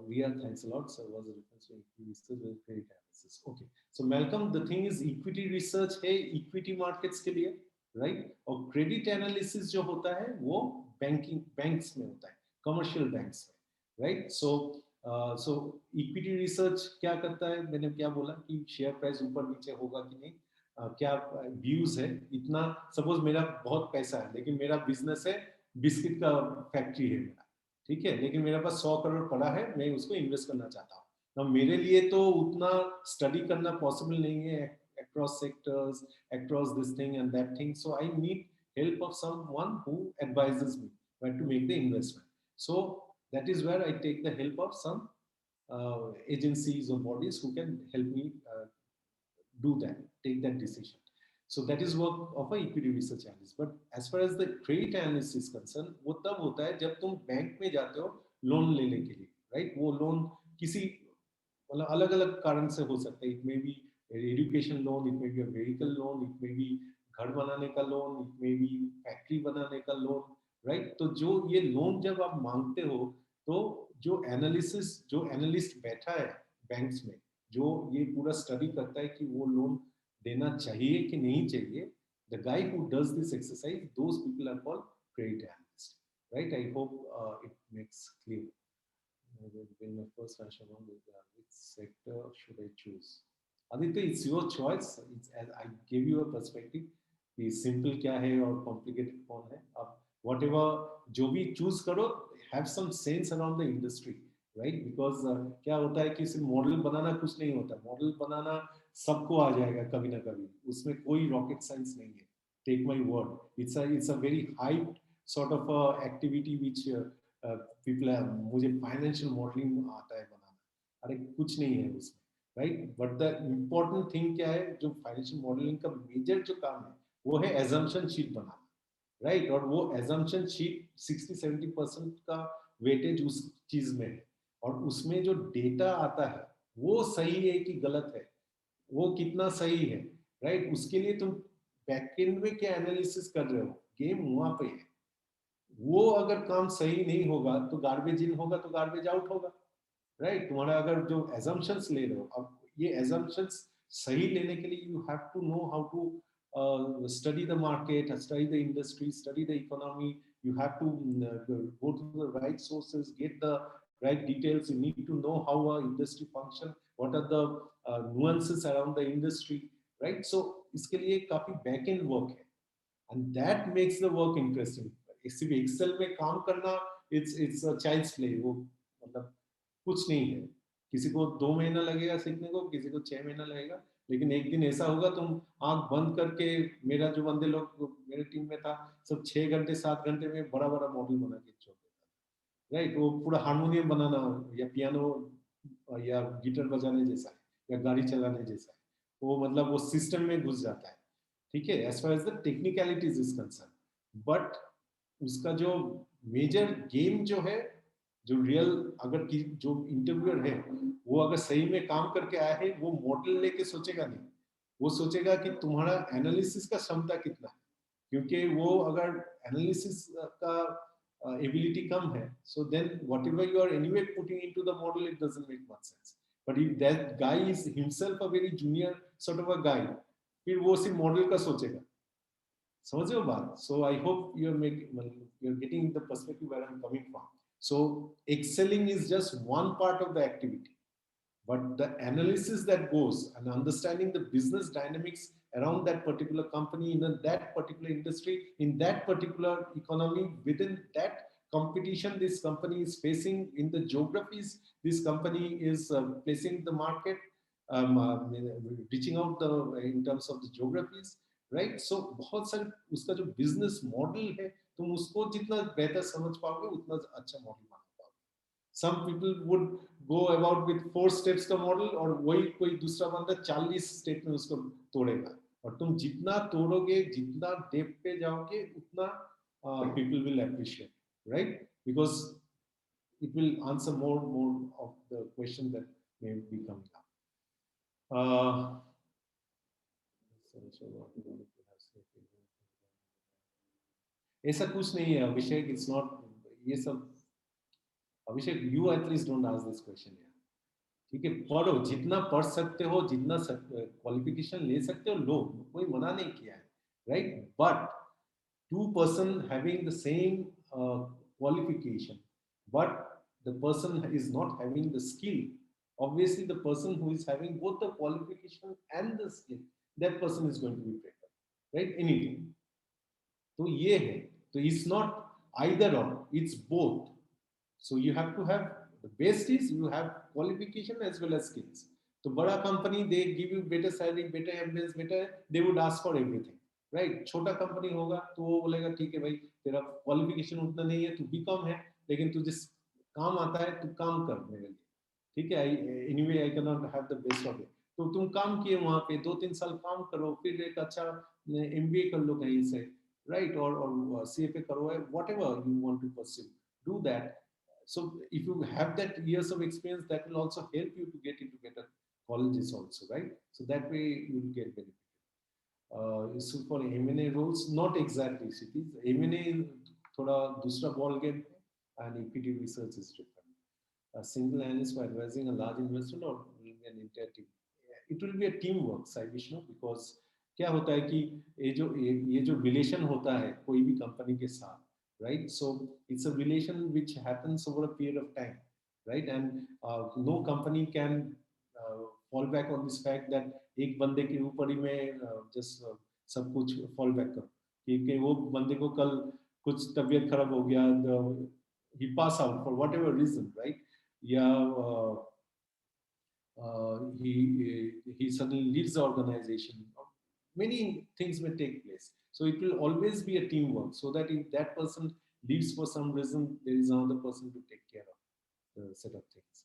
Ria, thanks a lot. So was a reference to equity research with credit analysis. Okay. So Malcolm, the thing is equity research है equity markets के लिए, right? और credit analysis जो होता है वो banking banks में होता है, commercial banks में, right? So इक्विटी रिसर्च क्या करता है, मैंने क्या बोला कि शेयर प्राइस ऊपर नीचे होगा कि नहीं, क्या व्यूज है, इतना सपोज मेरा बहुत पैसा है लेकिन मेरा बिजनेस है, बिस्किट का फैक्ट्री है मेरा, ठीक है, लेकिन मेरे पास 100 करोड़ पड़ा है, मैं उसको इन्वेस्ट करना चाहता हूँ. तो मेरे लिए तो उतना स्टडी करना पॉसिबल नहीं है across sectors, across this thing and that thing. So I need help of someone who advises me where to make the investment. So that is where I take the help of some agencies or bodies who can help me do that, take that decision. So that is work of a equity research analyst. But as far as the credit analyst is concerned, वो तब होता है जब तुम bank में जाते हो loan लेने के लिए, राइट? वो लोन किसी मतलब अलग अलग कारण से हो सकता है. It may be education loan, it may be vehicle loan, it may be घर बनाने का loan, it may be factory बनाने का लोन, राइट? तो जो ये लोन जब आप मांगते हो, तो जो एनालिस्ट बैठा है बैंक्स में, जो ये पूरा स्टडी करता है कि वो लोन देना चाहिए कि नहीं चाहिए, the guy who does this exercise, those people are called credit analysts, right? I hope it makes clear. When my first financial one, which sector should I choose? Aditya, it's your choice. It's, as I gave you a perspective कि simple क्या है और complicated कौन है. अब whatever जो भी choose करो, have some sense around the industry, right? Because क्या होता है कि सिर्फ मॉडल बनाना कुछ नहीं होता. मॉडल बनाना सबको आ जाएगा कभी ना कभी, उसमें कोई रॉकेट साइंस नहीं है. Take my word. It's a very hyped sort of activity which people है, मुझे फाइनेंशियल मॉडलिंग आता है बनाना, अरे कुछ नहीं है उसमें, right? But the important thing क्या है, जो फाइनेंशियल मॉडलिंग का मेजर जो काम है वो है एजम्पशन शीट बनाना, राइट? और वो एजम्पशन शीट 60-70% का वेटेज उस चीज में है, और उसमें जो डेटा आता है वो सही है कि गलत है, वो कितना सही है, राइट? उसके लिए तुम बैकएंड में क्या एनालिसिस कर रहे हो, गेम वहां पे है. वो अगर काम सही नहीं होगा तो गार्बेज इन होगा तो गार्बेज आउट होगा, राइट? तुम्हारा अगर जो एजम्पशंस ले रहे हो, अब ये एजम्पशंस सही लेने के लिए you have to know how to study the market, study the industry, study the economy. You have to go to the right sources, get the right? Details. You need to know how our industry function, what are the nuances around the industry, right? So इसके लिए काफी back end work है, and that makes the work interesting. सिर्फ Excel में काम करना, it's a child's play. वो मतलब कुछ नहीं है. किसी को 2 महीना लगेगा सीखने को, किसी को 6 महीना लगेगा, लेकिन एक दिन ऐसा होगा तुम आंख बंद करके, मेरा जो बंदे लोग मेरे टीम में था, सब 6 घंटे 7 घंटे में बड़ा बड़ा मॉडल बना के छोड़ देता, राइट? वो पूरा हारमोनियम बनाना या पियानो या गिटार बजाने जैसा है, या गाड़ी चलाने जैसा है, वो मतलब वो सिस्टम में घुस जाता है, ठीक है, as far as the technicalities is concerned. But उसका जो मेजर गेम जो है, जो रियल, अगर जो इंटरव्यूअर है वो अगर सही में काम करके आया है, वो मॉडल लेके सोचेगा नहीं, वो सोचेगा कि तुम्हारा एनालिसिस का क्षमता कितना है, क्योंकि वो अगर एनालिसिस का एबिलिटी कम है, so then whatever you are anyway putting into the model, it doesn't make much sense. But if that guy is himself a very junior sort of a guy, फिर वो सिर्फ मॉडल का सोचेगा. समझ रहे हो बात? So I hope you're getting the perspective where I'm coming from. So excelling is just one part of the activity, but the analysis that goes and understanding the business dynamics around that particular company, in that particular industry, in that particular economy, within that competition this company is facing, in the geographies this company is placing the market, reaching out in terms of the geographies, right? So बहुत सारे उसका जो business model है, तुम उसको जितना बेहतर समझ पाओगे उतना अच्छा मॉडल बना पाओगे. Some people would go about with 4 steps का मॉडल, और वही कोई दूसरा बंदा 40 स्टेप में उसको तोड़ेगा, और तुम जितना तोड़ोगे, जितना डेप्थ पे जाओगे, उतना people will appreciate, right? Because it will answer more of the question that may be coming up. ऐसा कुछ नहीं है अभिषेक, इट्स नॉट ये सब. Abhishek, you at least don't ask this question यार, ठीक है? पढ़ो, जितना पढ़ सकते हो, जितना क्वालिफिकेशन ले सकते हो लो, कोई मना नहीं किया है, right? But two person having the same qualification, but the person is not having the skill, obviously the person who is having both the qualification and the skill, that person is going to be better, right? Anything. तो ये है, तो it's not either or, it's both. So you have to have, the best is you have qualification as well as skills. तो बड़ा company, they give you better salary, better ambience, better, they would ask for everything, right? छोटा company होगा तो वो बोलेगा ठीक है भाई, तेरा क्वालिफिकेशन उतना नहीं है, तू बी कम है, लेकिन तुझे काम आता है, तू काम कर मेरे लिए, ठीक है? Anyway I can not have the best of it. तो तुम काम किए वहां पे 2-3 साल काम करो, फिर एक अच्छा एमबीए कर लो कहीं से, राइट? और सीएफए करो, whatever you want to pursue, do that. So if you have that years of experience, that will also help you to get into better colleges also, right? So that way you will get benefit. So for M&A roles, not exactly cities. M&A थोड़ा दूसरा ball game है, and equity research is different. A single analyst for advising a large investment or an entire team. It will be a teamwork, Sai Vishnu, because क्या होता है कि ये जो relation होता है कोई भी company के साथ, right? So it's a relation which happens over a period of time, right? And no company can fall back on this fact that एक बंदे के ऊपर ही मैं just सब कुछ fall back करूँ, क्योंकि वो बंदे को कल कुछ तबीयत खराब हो गया, he pass out for whatever reason, right? Yeah, he suddenly leaves the organization. Many things may take place. So it will always be a teamwork, so that if that person leaves for some reason, there is another person to take care of the set of things.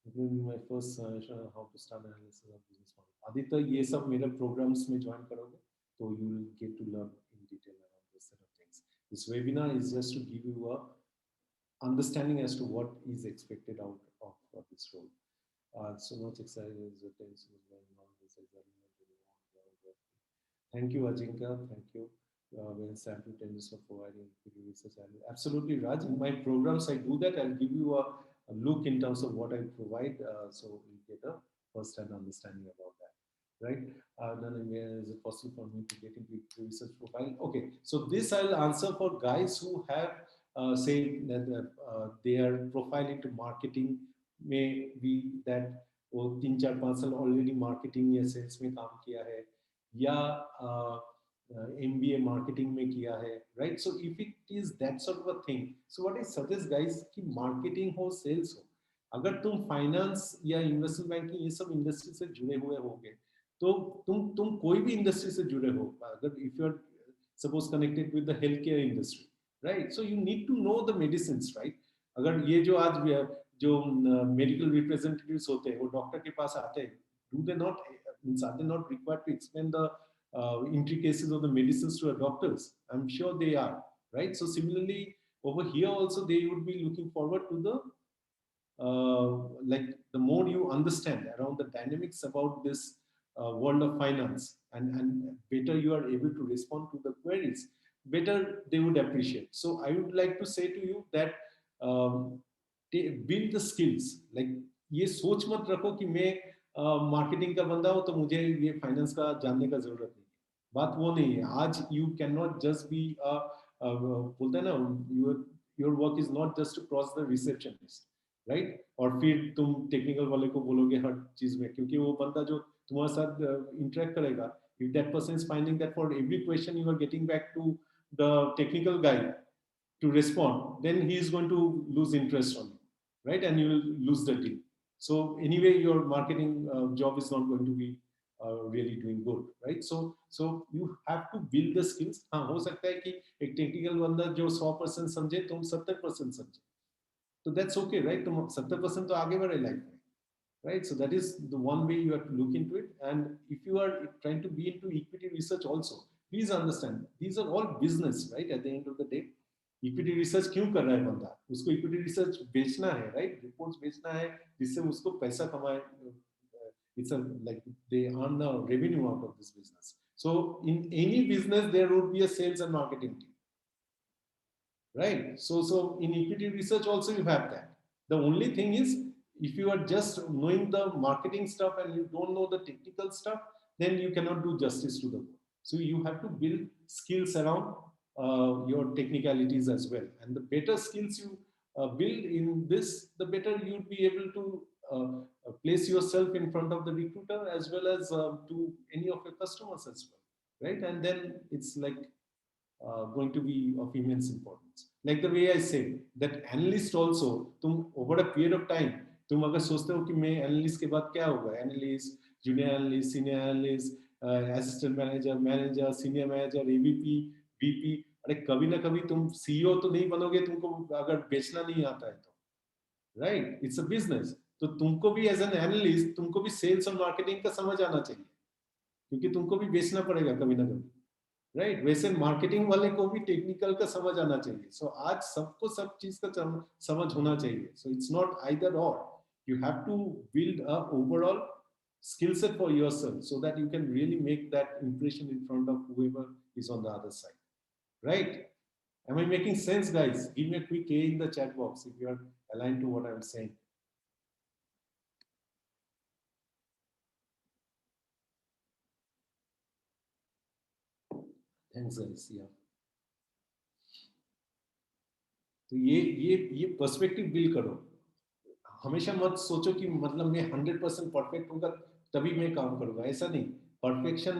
It will be my first how to start analysis of business model. Aditya, ये सब मेरे programs में join करोगे, तो you will get to learn in detail around this set of things. This webinar is just to give you a understanding as to what is expected out of this role. So much excited is the things going on. Thank you, Ajinkya. Thank you. When sample tenders for providing research. Absolutely, Raj. In my programs, I do that. I'll give you a look in terms of what I provide, so you get a first-hand understanding about that. Right? Then is it possible for me to get into research profile? Okay. So this I'll answer for guys who have say that their profile into marketing may be that वो 3 4 5 साल already marketing या sales में काम किया है या MBA marketing में किया है right so if it is that sort of a thing so what I suggest guys कि मार्केटिंग हो सेल्स हो अगर तुम फाइनेंस या इन्वेस्टमेंट बैंकिंग ये सब इंडस्ट्री से जुड़े हुए होगे तो तुम कोई भी इंडस्ट्री से जुड़े हो अगर if you are suppose connected with the health care industry right so you need to know the medicine right अगर ये जो आज जो मेडिकल रिप्रेजेंटेटिव्स होते हैं वो डॉक्टर के पास आते हैं do they not means are they not required to explain the intricacies of the medicines to our doctors? I'm sure they are, right? So similarly, over here also they would be looking forward to the like the more you understand around the dynamics about this world of finance and better you are able to respond to the queries, better they would appreciate. So I would like to say to you that build the skills. Like ये सोच मत रखो कि मैं marketing का बंदा हूँ तो मुझे ये फाइनेंस का जानने का जरूरत नहीं है बात वो नहीं है आज you can not just be बोलते हैं ना your work is not just to cross the receptionist right और फिर तुम टेक्निकल वाले को बोलोगे हर चीज में क्योंकि वो बंदा जो तुम्हारे साथ इंटरेक्ट करेगा if that person is finding that for every question you are getting back to the technical guy to respond then he is going to lose interest on you right and you will lose the deal so anyway your marketing job is not going to be really doing good right so you have to build the skills हाँ हो सकता है कि एक technical बंदा जो 100% समझे तुम 70% समझे so that's okay right तुम 70% तो आगे बढ़े लाइफ में right so that is the one way you have to look into it and if you are trying to be into equity research also please understand these are all business right at the end of the day equity research क्यों कर रहा है बंदा उसको equity research बेचना है right reports बेचना है जिससे उसको पैसा कमाए it's a like they earn the revenue out of this business so in any business there would be a sales and marketing team right so in equity research also you have that the only thing is if you are just knowing the marketing stuff and you don't know the technical stuff then you cannot do justice to the work so you have to build skills around your technicalities as well and the better skills you build in this the better you'll be able to place yourself in front of the recruiter as well as to any of your customers as well right and then it's like going to be of immense importance. Like the way I said, that analyst also, तुम over a period of time, तुम अगर सोचते हो कि मैं analyst के बाद क्या होगा, analyst, junior analyst, senior analyst, assistant manager, manager, senior manager, AVP, VP, अरे कभी ना कभी तुम CEO तो नहीं बनोगे तुमको अगर बेचना नहीं आता है तो, right? It's a business. तो तुमको भी as an analyst, तुमको भी sales और marketing का समझ आना चाहिए, क्योंकि तुमको भी बेचना पड़ेगा कभी ना कभी. राइट वैसे मार्केटिंग वाले को भी टेक्निकल का समझ आना चाहिए सो आज सबको सब चीज का समझ होना चाहिए so it's not either or you have to build a overall skill set for yourself so that you can really make that impression in front of whoever is on the other side right am I making sense guys give me a quick A in the chat box if you are aligned to what I'm saying thanks guys yeah तो ये perspective build करो हमेशा मत सोचो कि मतलब मैं 100% perfect होगा तभी मैं काम करूंगा ऐसा नहीं परफेक्शन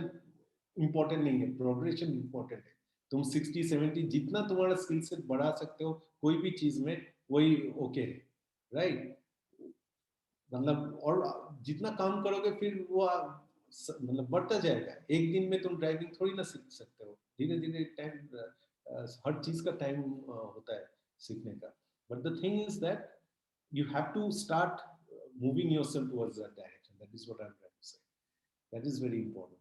इंपॉर्टेंट नहीं है प्रोग्रेशन इंपॉर्टेंट है तुम 60 70 जितना तुम्हारा स्किल सेट बढ़ा सकते हो कोई भी चीज में वही ओके है राइट मतलब और जितना काम करोगे फिर वो मतलब बढ़ता जाएगा एक दिन में तुम ड्राइविंग थोड़ी ना सीख सकते हो धीरे धीरे टाइम हर चीज का टाइम होता है सीखने का but the thing is that you have to start moving yourself towards that direction. That is what I'm trying to say. That is very important.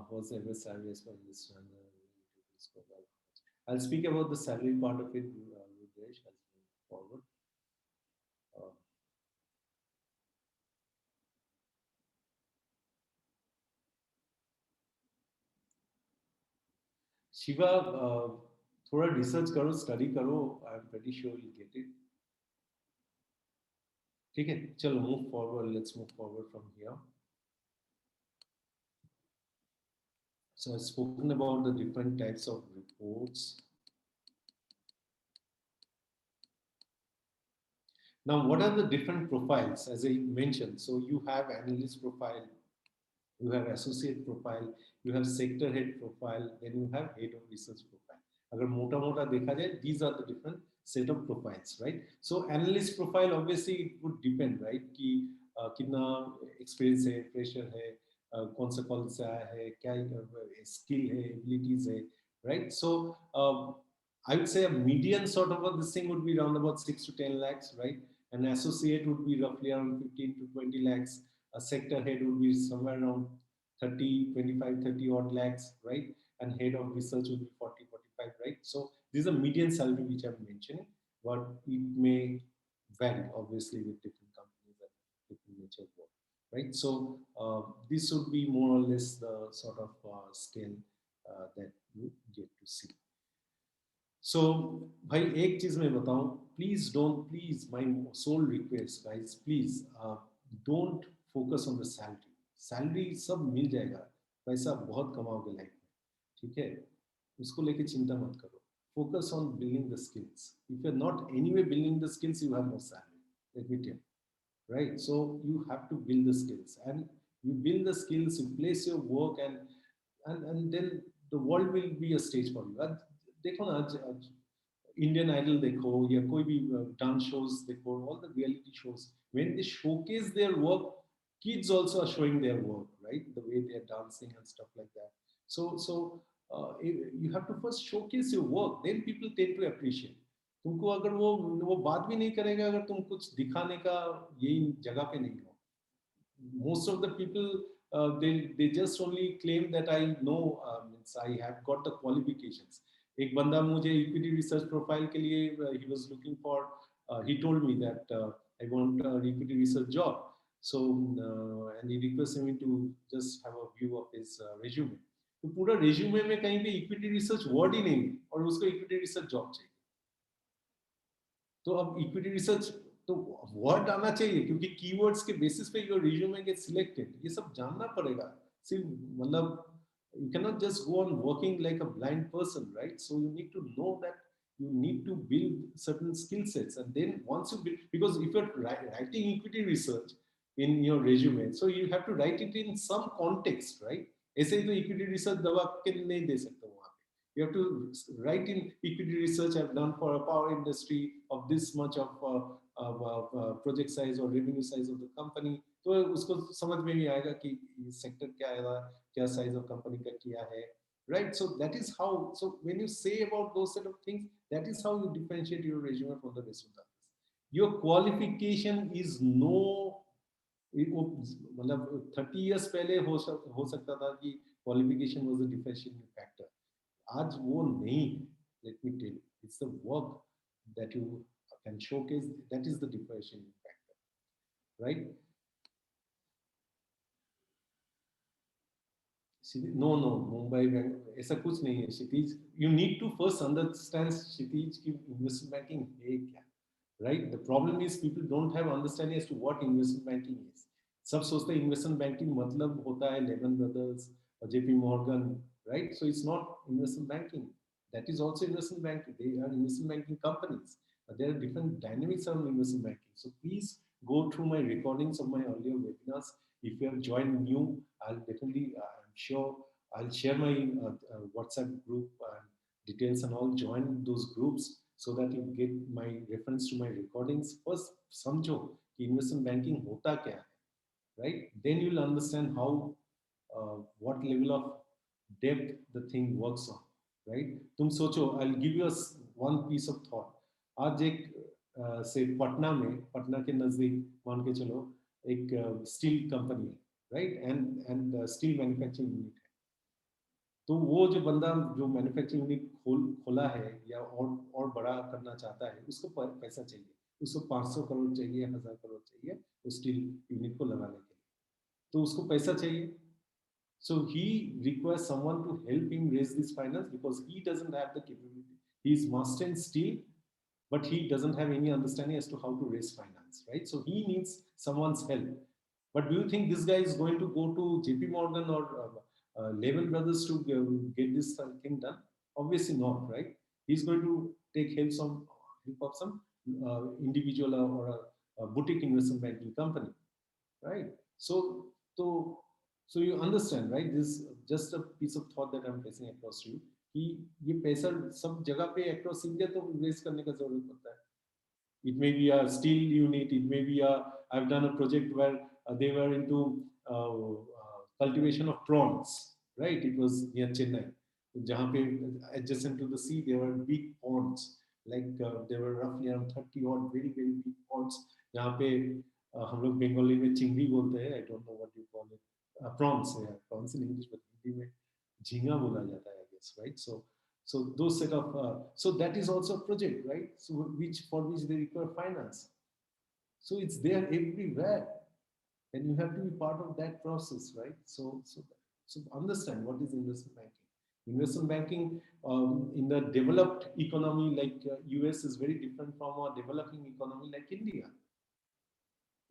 What's the average salary as per this one? I'll speak about the salary part of it, Rudesh, as we move forward. Uh, Shiva, थोड़ा research करो, study करो. I'm pretty sure you'll get it. ठीक है, चलो move forward. Let's move forward from here. So I've spoken about the different types of reports. Now, what are the different profiles? As I mentioned, so you have analyst profile, you have associate profile, you have sector head profile, then you have head of research profile. अगर मोटा मोटा देखा जाए, these are the different set of profiles, right? So analyst profile obviously it would depend, right? कि कितना experience है, pressure है, कौन सा कॉलेज से आया है, क्या skill है, abilities है, right? So I would say a median sort of a, this thing would be around about 6 to 10 lakhs, right? An associate would be roughly around 15 to 20 lakhs. A sector head would be somewhere around 30, 25, 30 odd lakhs, right? And head of research would be 40, 45, right? So this is a median salary which I'm mentioning, but it may vary obviously with different companies and different nature of work, right? So this would be more or less the sort of scale that you get to see. So भाई एक चीज मैं बताऊं, please my soul request guys, please don't focus on the salary. Salary सब मिल जाएगा, पैसा बहुत कमाओगे लाइफ में, ठीक है, उसको लेके चिंता मत करो. Focus on building the skills. If you're not anyway building the skills, you have no salary. Let me tell you, right? So you have to build the skills, and you build the skills, you place your work, and then the world will be a stage for you. आज देखो ना, आज Indian idol देखो या कोई भी dance shows देखो, all the reality shows, when they showcase their work, kids also are showing their work, right? The way they are dancing and stuff like that. So you have to first showcase your work, then people tend to appreciate. तुमको अगर वो बात भी नहीं करेगा अगर तुम कुछ दिखाने का यही जगह पे नहीं हो. Most of the people, they just only claim that I know, means I have got the qualifications. एक बंदा मुझे equity research profile के लिए he was looking for, he told me that I want an equity research job. So and he requested me to just have a view of his resume. तो पूरा resume में कहीं भी equity research word ही नहीं है और उसको equity research job चाहिए. तो अब इक्विटी रिसर्च तो वर्ड आना चाहिए, क्योंकि कीवर्ड्स के बेसिस पे योर रिज्यूमे गेट सिलेक्टेड, ये सब जानना पड़ेगा. सिर्फ मतलब you cannot just go on working like a blind person, right? So you need to know that you need to build certain skill sets, and then once you build, because if you're writing equity research in your resume, so you have to write it in some context, right? ऐसे ही तो equity research दबा के नहीं दे सकते वहां पे. You have to write in equity research I've done for a power industry of this much of project size or revenue size of the company. तो उसको समझ में भी आएगा कि सेक्टर क्या है, क्या size of company का किया है, right? So that is how. So when you say about those set of things, that is how you differentiate your resume from the rest of the others. Your qualification is no, मतलब 30 years पहले हो सकता था कि qualification was a differentiating factor. आज वो नहीं. Let me tell you, it's the work that you can showcase, that is the differentiating factor, right? No, no, Mumbai bank ऐसा कुछ नहीं है क्षितिज. You need to first understand क्षितिज की investment banking है क्या, right? The problem is people don't have understanding as to what investment banking is. सब सोचते हैं investment banking मतलब होता है Lehman Brothers और JP Morgan, right? So it's not investment banking. That is also investment banking. They are investment banking companies. But there are different dynamics around investment banking. So please go through my recordings of my earlier webinars. If you have joined new, I'll definitely, I'm sure I'll share my WhatsApp group and details and all. Join those groups so that you get my reference to my recordings. First, समझो कि investment banking होता क्या है, right? Then you'll understand how, what level of depth the thing works on, right? तुम सोचो, I'll give you one piece of thought. आज एक से पटना के नजदीक मान के चलो एक स्टील कंपनी है, right? And steel manufacturing unit है. तो वो जो बंदा जो मैन्युफैक्चरिंग यूनिट खोला है या और बड़ा करना चाहता है, उसको पैसा चाहिए, उसको 500 करोड़ चाहिए, 1000 करोड़ चाहिए उस स्टील यूनिट को लगाने के लिए. तो उसको पैसा चाहिए. So he requires someone to help him raise this finance because he doesn't have the capability. He is master in steel, but he doesn't have any understanding as to how to raise finance, right? So he needs someone's help. But do you think this guy is going to go to JP Morgan or Lehman Brothers to get this thing done? Obviously not, right? He's going to take help of some individual or a boutique investment banking company, right? So, so, so you understand, right? This just a piece of thought that I'm placing across to you कि ये पैसा सब जगह पे across India तो raise करने का जरूरत पड़ता है. It may be a steel unit. It may be a. I've done a project where they were into cultivation of prawns. Right, it was near Chennai. जहाँ पे adjacent to the sea, there were big ponds. Like there were roughly around 30 odd very very big ponds. जहाँ पे हम लोग बंगाली में चिंगड़ी बोलते हैं. I don't know what you call it. Prawns, yeah, prawns in English, but Hindi में झींगा बोला जाता है, I guess, right? So those set of so that is also a project, right? So which for which they require finance. So it's there everywhere, and you have to be part of that process, right? So understand what is investment banking. Investment banking in the developed economy like US is very different from a developing economy like India,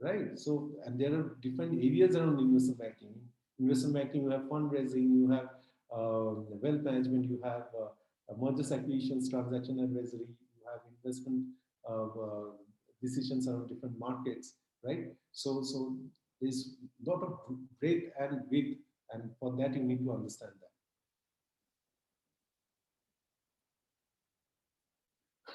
right? So and there are different areas around investment banking. Investment banking, you have fundraising, you have wealth management, you have mergers, acquisitions, transaction advisory, you have investment decisions around different markets, right? So there's a lot of breadth and width, and for that you need to understand that.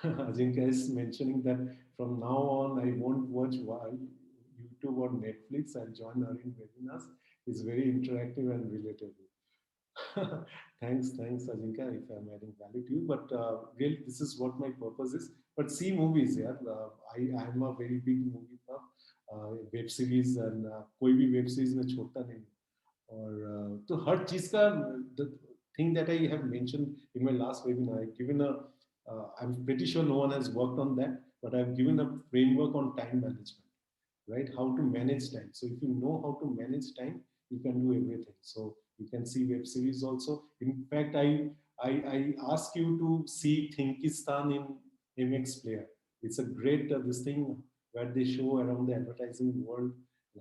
Ajinkya is mentioning that from now on I won't watch YouTube or Netflix. I'll join Arvind webinars. It's very interactive and relatable. Thanks, Ajinkya, if I'm adding value to you. But really, this is what my purpose is. But see movies, yeah. I'm a very big movie buff. Web series and कोई भी web series में छोड़ता नहीं. और तो हर चीज का the thing that I have mentioned in my last webinar, I've given a I'm pretty sure no one has worked on that, but I've given a framework on time management, right? How to manage time. So if you know how to manage time, you can do everything. So you can see web series also. In fact, I ask you to see Thinkistan in MX Player. It's a great this thing where they show around the advertising world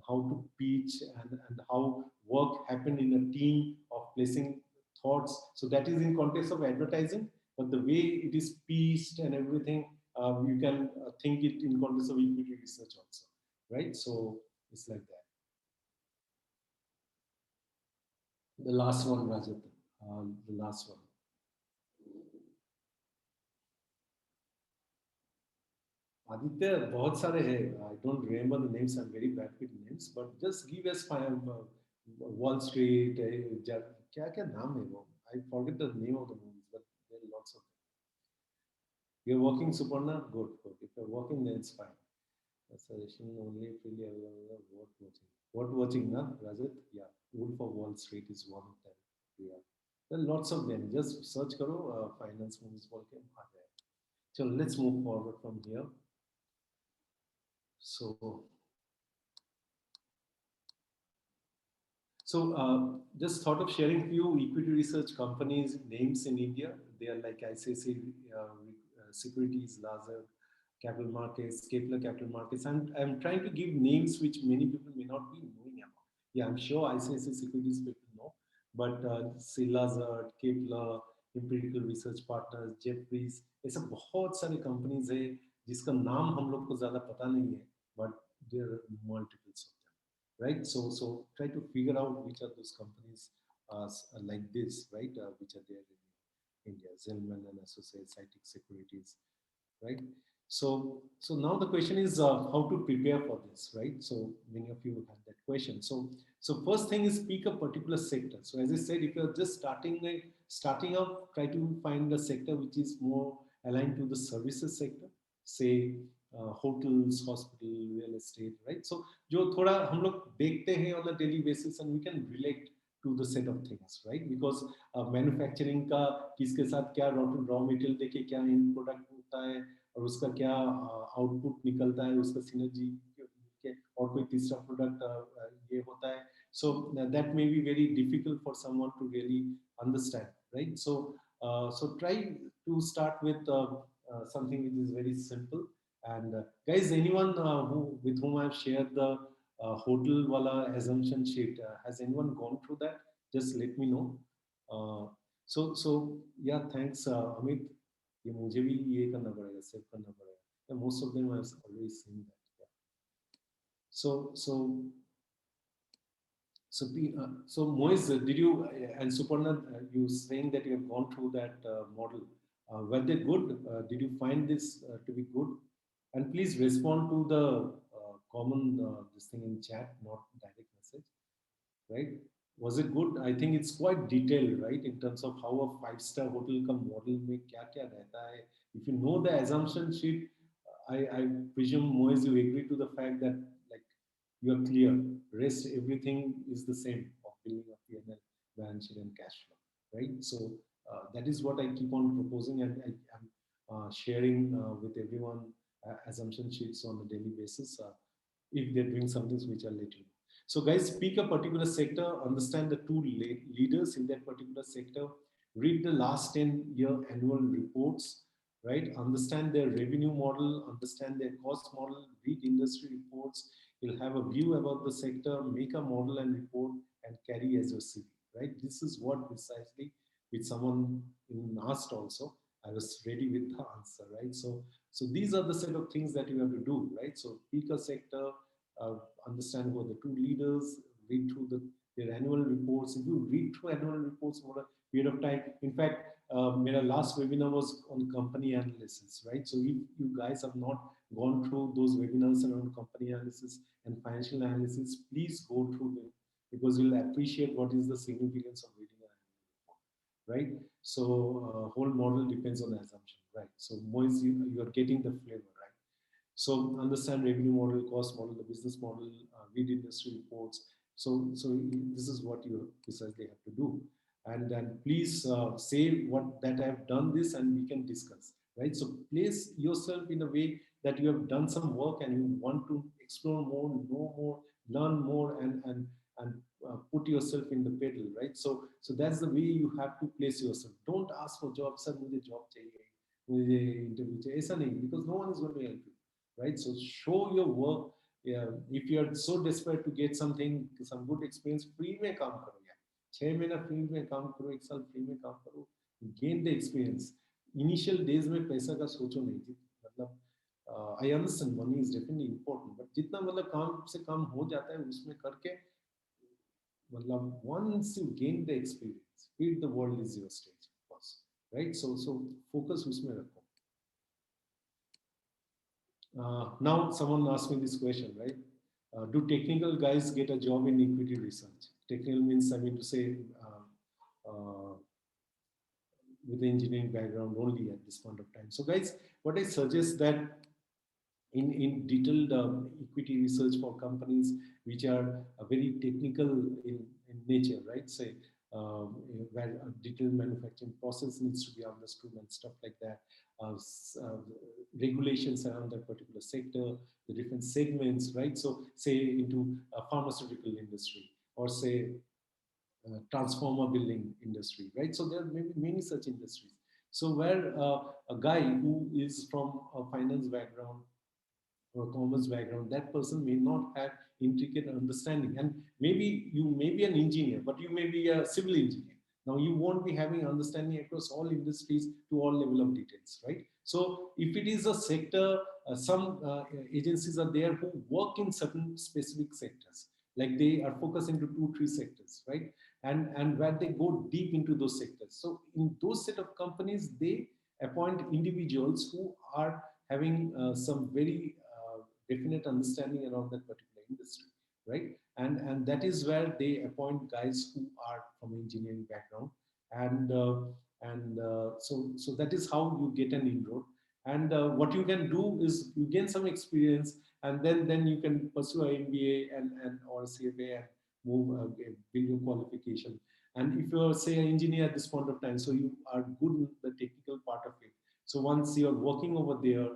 how to pitch and how work happen in a team of placing thoughts. So that is in context of advertising, but the way it is pitched and everything, you can think it in context of equity research also, right? So it's like that. The last one, Rajat. The last one. Aditya, बहुत सारे हैं. I don't remember the names. I'm very bad with names. But just give us Wall Street. क्या क्या नाम है वो? I forget the name of the movies, but there are lots of them. You're working Suparna? Good, good. If you're working, then it's fine. Suggestion only freely available. What watching? What watching, na? Rajat? Yeah. Wolf of Wall Street is one of them. Yeah. There are lots of them. Just search karo finance movies बोल के आ जाएगा. So let's move forward from here. So just thought of sharing few equity research companies names in India. They are like ICICI Securities, Lazard Capital Markets, Kepler Capital Markets. I'm trying to give names which many people may not be knowing about. Yeah, I'm sure ICICI Securities people know, but say Lazard, Kepler, Empirical Research Partners, Jeffries, ऐसे बहुत सारे companies है जिसका नाम हम लोग को ज़्यादा पता नहीं है, but there are multiples of them. Right? So try to figure out which are those companies like this, right? Which are there in India, Zellman and Associates, ITIC Securities, right? So now the question is how to prepare for this, right? So many of you have that question. So first thing is pick a particular sector. So as I said, if you're just starting out, try to find a sector which is more aligned to the services sector, say hotels, hospital, real estate, right? So जो थोड़ा हम लोग देखते हैं on a daily basis and we can relate to the set of things, right? Because manufacturing का किसके साथ क्या raw material देके क्या end product होता है और उसका क्या आउटपुट निकलता है उसका सिनर्जी और कोई तीसरा प्रोडक्ट ये होता है. So that may be very difficult for someone to really understand, right? So try to start with something which is very simple. And guys, anyone with whom I've shared the hotel wala assumption sheet, has anyone gone through that? Just let me know. So yeah, thanks Amit. ये मुझे भी ये करना पड़ेगा, save करना पड़ेगा. Yeah, most of them have already seen that. Yeah. So, so, so Moise, did you and Suparna, you saying that you have gone through that model? Were they good? Did you find this to be good? And please respond to the common this thing in chat, not direct message, right? Was it good? I think it's quite detailed, right, in terms of how a five-star hotel का model में क्या क्या रहता है. If you know the assumption sheet, I presume Moise you agree to the fact that like you are clear. Rest everything is the same of building a P&L, balance sheet, and cash flow, right? So that is what I keep on proposing, and I am sharing with everyone assumption sheets on a daily basis. If they're doing something which I'll let you know. So, guys, pick a particular sector, understand the two leaders in that particular sector, read the last 10-year annual reports, right? Understand their revenue model, understand their cost model, read industry reports. You'll have a view about the sector, make a model and report, and carry as your CV, right? This is what precisely, with someone in asked also, I was ready with the answer, right? So these are the set of things that you have to do, right? So pick a sector, uh, understand who are the two leaders, read through their annual reports. If you read through annual reports over a period of time, in fact, my last webinar was on company analysis, right? So if you guys have not gone through those webinars around company analysis and financial analysis, please go through them because you'll appreciate what is the significance of reading an annual report, right? So whole model depends on the assumption, right? So Moise, you are getting the flavor, right? So understand revenue model, cost model, the business model, read industry reports. So this is what you precisely have to do. And then please say what that I have done this and we can discuss, right? So place yourself in a way that you have done some work and you want to explore more, know more, learn more, and put yourself in the pedal, right? So that's the way you have to place yourself. Don't ask for job, sir, मुझे job चाहिए, मुझे interview चाहिए, ऐसा नहीं, because no one is going to help you, right? So show your work. Yeah, if you are so desperate to get something, some good experience, free में काम करो यार. 6 महीना फ्री में काम करो, 1 साल फ्री में काम करो, gain the experience. Initial days में पैसा का सोचो नहीं जी, मतलब I understand money is definitely important, but जितना मतलब काम से काम हो जाता है उसमें करके मतलब once you gain the experience, feel the world is your stage, of course, right? So focus उसमें रखो. Now someone asked me this question, right? Do technical guys get a job in equity research? Technical means, I mean to say, with engineering background only at this point of time. So guys, what I suggest that in detailed equity research for companies which are very technical in nature, right? Say, where a detailed manufacturing process needs to be understood and stuff like that. Regulations around that particular sector, the different segments, right? So, say into a pharmaceutical industry or say transformer building industry, right? So there are many such industries. So where a guy who is from a finance background or a commerce background, that person may not have intricate understanding. And maybe you may be an engineer, but you may be a civil engineer. Now you won't be having understanding across all industries to all level of details, right? So if it is a sector, some agencies are there who work in certain specific sectors, like they are focused into 2, 3 sectors, right? And where they go deep into those sectors. So in those set of companies, they appoint individuals who are having some very definite understanding around that particular industry, right? And that is where they appoint guys who are from engineering background, and so that is how you get an inroad. And what you can do is you gain some experience, and then you can pursue an MBA and or CFA and move build your qualification. And if you're say an engineer at this point of time, so you are good in the technical part of it. So once you're working over there,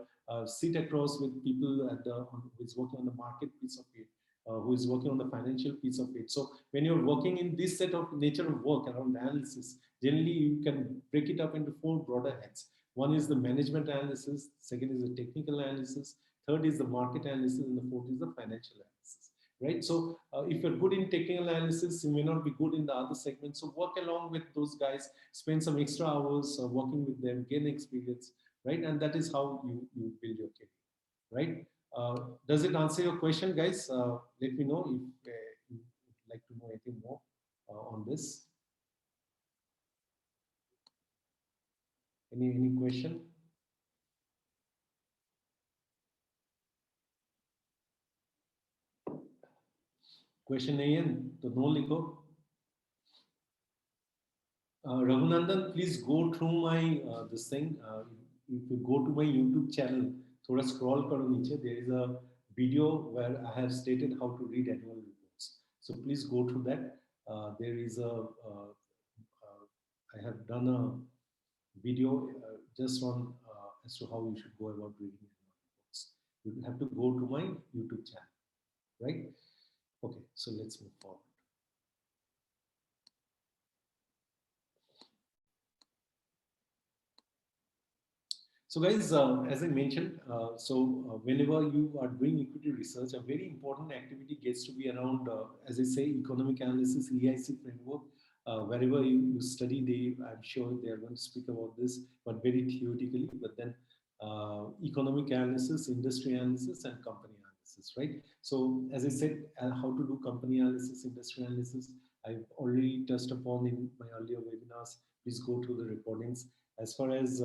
sit across with people who is working on the market piece of it, who is working on the financial piece of it. So when you're working in this set of nature of work around analysis, generally you can break it up into 4 broader heads. One is the management analysis, second is the technical analysis, third is the market analysis, and the fourth is the financial analysis. Right. So if you're good in technical analysis, you may not be good in the other segments. So work along with those guys, spend some extra hours working with them, gain experience, right? And that is how you build your career. right? Does it answer your question, guys? Let me know if you would like to know anything more on this. Any question? Question नहीं है तो no लिखो. Raghunandan, please go through my this thing. If you go to my YouTube channel, थोड़ा scroll करो नीचे. There is a video where I have stated how to read annual reports. So please go through that. There is I have done a video just on as to how you should go about reading annual reports. You have to go to my YouTube channel, right? Okay, so let's move forward. So guys, as I mentioned, whenever you are doing equity research, a very important activity gets to be around, as I say, economic analysis, EIC framework. Wherever you study, I'm sure they are going to speak about this, but very theoretically. But then economic analysis, industry analysis, and company analysis, right? So as I said, how to do company analysis, industry analysis, I've already touched upon in my earlier webinars. Please go through the recordings. As far as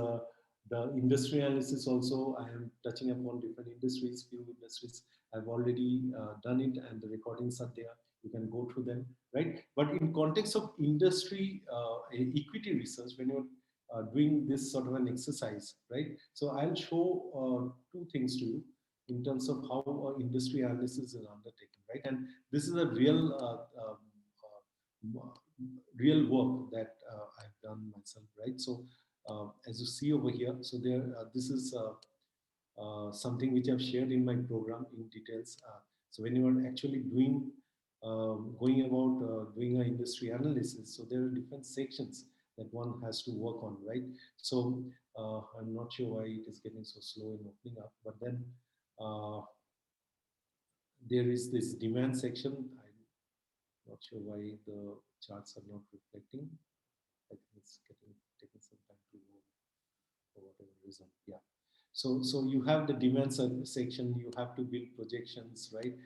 the industry analysis also, I am touching upon different industries, few industries. I've already done it and the recordings are there. You can go through them, right? But in context of industry equity research, when you're doing this sort of an exercise, right? So I'll show two things to you in terms of how industry analysis is undertaken, right? And this is a real work that I've done myself, right? So as you see over here, so there, this is something which I've shared in my program in details. So when you are actually doing, going about doing an industry analysis, so there are different sections that one has to work on, right? So I'm not sure why it is getting so slow in opening up, but then uh, there is this demand section. I'm not sure why the charts are not reflecting. I think it's taking some time to load for whatever reason. Yeah. So you have the demand section. You have to build projections, right?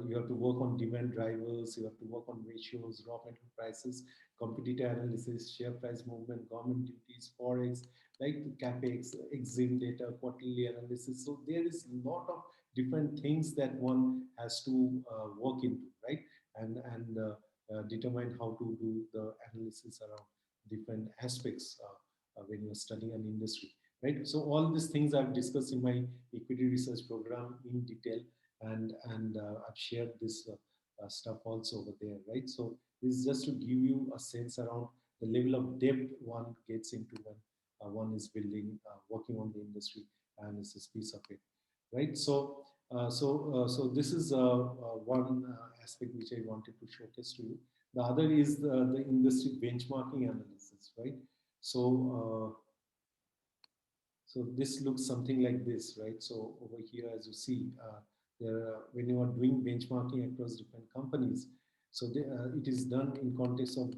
You have to work on demand drivers. You have to work on ratios, raw material prices, competitor analysis, share price movement, government duties, forex, like capex, exim data, quarterly analysis. So there is a lot of different things that one has to work into, right? And determine how to do the analysis around different aspects when you're studying an industry, right? So all these things I've discussed in my equity research program in detail, and I've shared this stuff also over there, right? So this is just to give you a sense around the level of depth one gets into when one is building, working on the industry analysis piece of it, right? So this is one aspect which I wanted to showcase to you. The other is the industry benchmarking analysis, right? So so this looks something like this, right? So over here, as you see, when you are doing benchmarking across different companies, so it is done in context of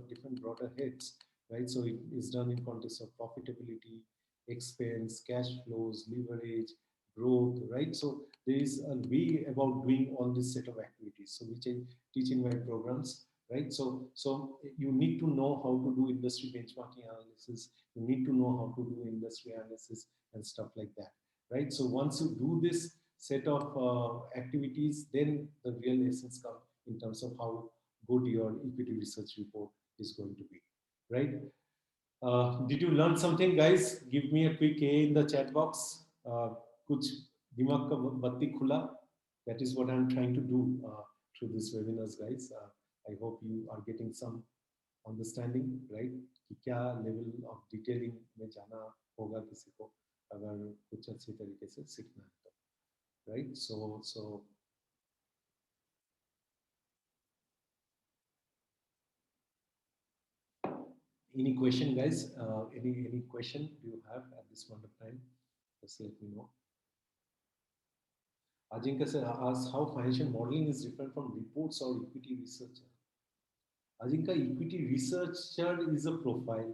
different broader heads, right? So it is done in context of profitability, expense, cash flows, leverage, growth, right? So there is a way about doing all this set of activities, so which I teach in my programs, right? So you need to know how to do industry benchmarking analysis. You need to know how to do industry analysis and stuff like that, right? So once you do this set of activities, then the real essence comes in terms of how good your equity research report is going to be, right? Did you learn something, guys? Give me a quick A in the chat box. कुछ दिमाग का बत्ती खुला? That is what I'm trying to do through this webinars, guys. I hope you are getting some understanding, right? कि क्या level of detailing में जाना होगा किसी को अगर कुछ अच्छी तरीके से सीखना है तो, right? So any question, guys? Any question do you have at this point of time? Just let me know. Ajinkya sir asks how financial modeling is different from reports or equity researcher. Ajinkya, equity researcher is a profile.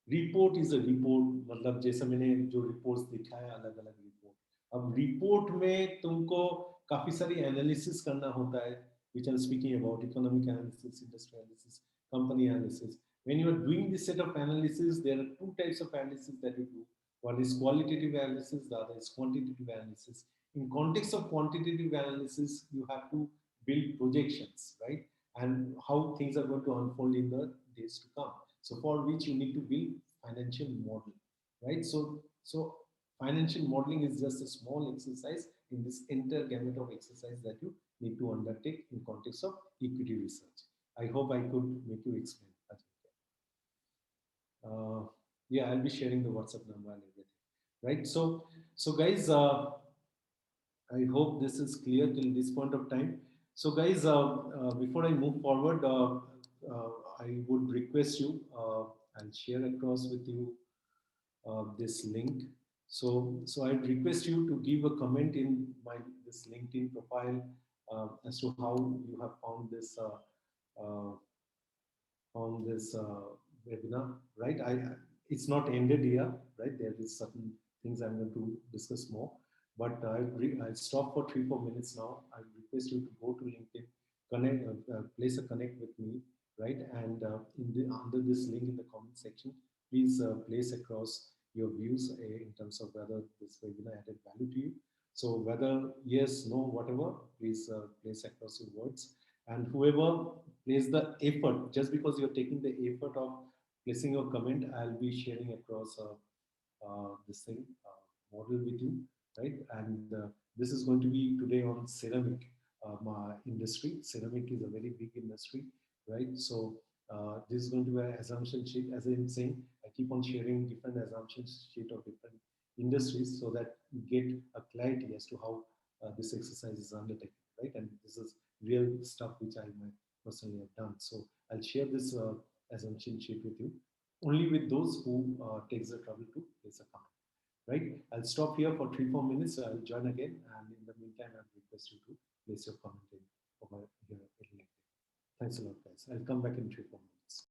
Report is a report, मतलब जैसे मैंने जो reports दिखाया अलग अलग report, अब report में तुमको काफी सारी एनालिसिस करना होता है, which I'm speaking about, economic analysis, industry analysis, company analysis. When you are doing this set of analysis, there are two types of analysis that you do. One is qualitative analysis, the other is quantitative analysis. In context of quantitative analysis, you have to build projections, right? And how things are going to unfold in the days to come. So for which you need to build financial model, right? So financial modeling is just a small exercise in this entire gamut of exercise that you need to undertake in context of equity research. I hope I could make you explain. Yeah, I'll be sharing the WhatsApp number and everything. Right. So guys, I hope this is clear till this point of time. So guys, before I move forward, I would request you. I'll share across with you this link. So I request you to give a comment in my this LinkedIn profile as to how you have uh, found this webinar. Right? It's not ended here. Right? There is certain things I'm going to discuss more. But I'll stop for 3-4 minutes now. I request you to go to LinkedIn, connect, place a connect with me, right? And under this link in the comment section, please place across your views in terms of whether this webinar added value to you. So whether yes, no, whatever, please place across your words. And whoever plays the effort, just because you're taking the effort of placing your comment, I'll be sharing across this thing model with you, right? And this is going to be today on ceramic industry. Ceramic is a very big industry, right? So this is going to be an assumption sheet. As I'm saying, I keep on sharing different assumption sheet of different industries so that you get a clarity as to how this exercise is undertaken, right? And this is real stuff which I might personally have done. So I'll share this assumption sheet with you only with those who takes the trouble to place a comment, right? I'll stop here for 3-4 minutes. I'll join again, and in the meantime, I'll request you to place your comment in over here. Thanks a lot, guys. I'll come back in 3-4 minutes.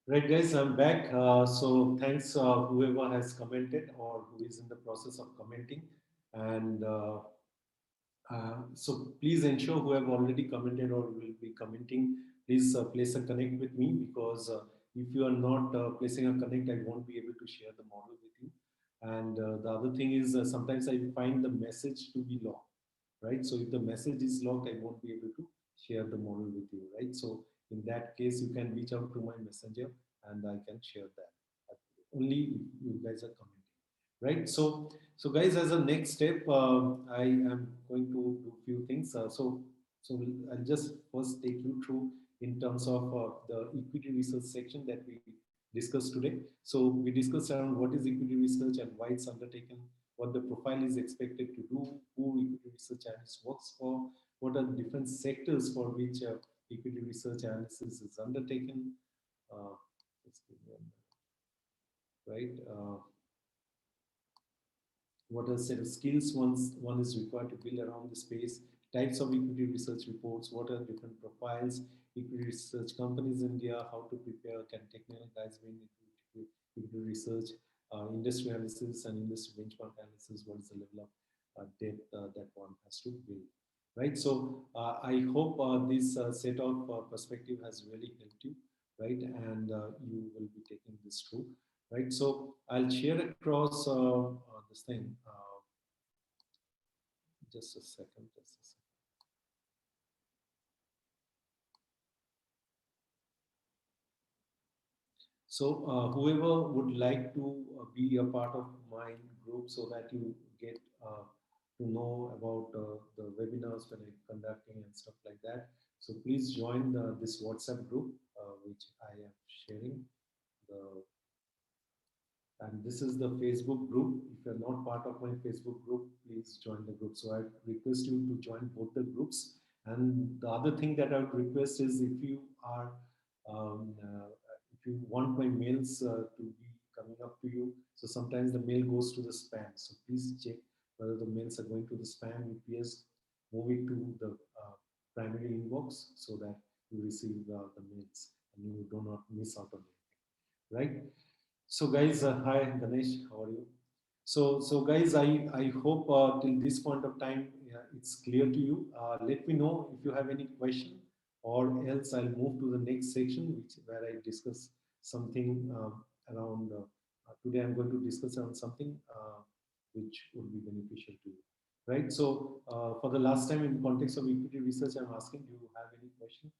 Right, guys, I'm back. So thanks whoever has commented or who is in the process of commenting. And so please ensure who have already commented or will be commenting, please place a connect with me, because if you are not placing a connect, I won't be able to share the model with you. And the other thing is sometimes I find the message to be locked, right? So if the message is locked, I won't be able to share the model with you, right? So in that case, you can reach out to my messenger and I can share that. Only if you guys are commenting, right? So guys, as a next step, I am going to do few things. I'll just first take you through in terms of the equity research section that we discussed today. So we discussed around what is equity research and why it's undertaken, what the profile is expected to do, who equity research analyst works for, what are the different sectors for which equity research analysis is undertaken. Uh, just give me a minute, right? What are set of skills one is required to build around the space, types of equity research reports, what are different profiles, equity research companies in India, how to prepare, can technical guys be in equity research, industry analysis and industry benchmark analysis, what is the level of depth that one has to build. Right, so I hope this set of perspective has really helped you, right, and you will be taking this through, right? So I'll share across this thing. Just a second. Just a second. So whoever would like to be a part of my group so that you get to know about the webinars when I'm conducting and stuff like that. So please join this WhatsApp group, which I am sharing. The And this is the Facebook group. If you're not part of my Facebook group, please join the group. So I request you to join both the groups. And the other thing that I would request is if you are, if you want my mails to be coming up to you, so sometimes the mail goes to the spam. So please check whether the mails are going to the spam. If yes, move it to the primary inbox so that you receive the mails and you do not miss out on anything, right? So guys, hi Ganesh, how are you? So guys, I hope till this point of time it's clear to you. Let me know if you have any question, or else I'll move to the next section, which where I discuss something around. Today I'm going to discuss around something which would be beneficial to you, right? So for the last time in context of equity research, I'm asking, do you have any question?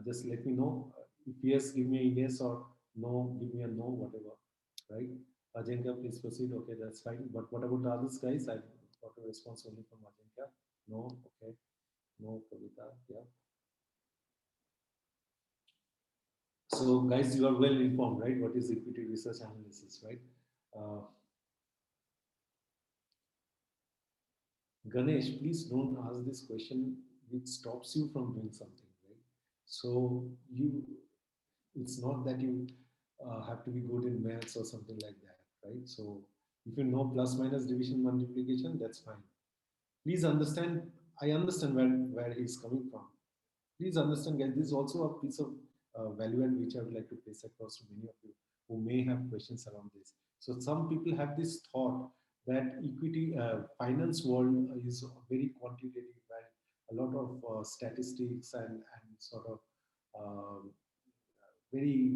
Just let me know. If yes, give me a yes, or no, give me a no, whatever. Right? Ajinkya, please proceed. Okay, that's fine. But what about the others, guys? I got a response only from Ajinkya. No, okay. No, Kavita. Yeah. So, guys, you are well informed, right? What is equity research analysis, right? Uh, Ganesh, please don't ask this question which stops you from doing something, right? So, it's not that you have to be good in maths or something like that, right? So if you know plus minus division multiplication, that's fine. Please understand, I understand where he's coming from. Please understand, guys, this is also a piece of value add which I would like to place across to many of you who may have questions around this. So some people have this thought that equity finance world is very quantitative, and a lot of statistics and sort of um, very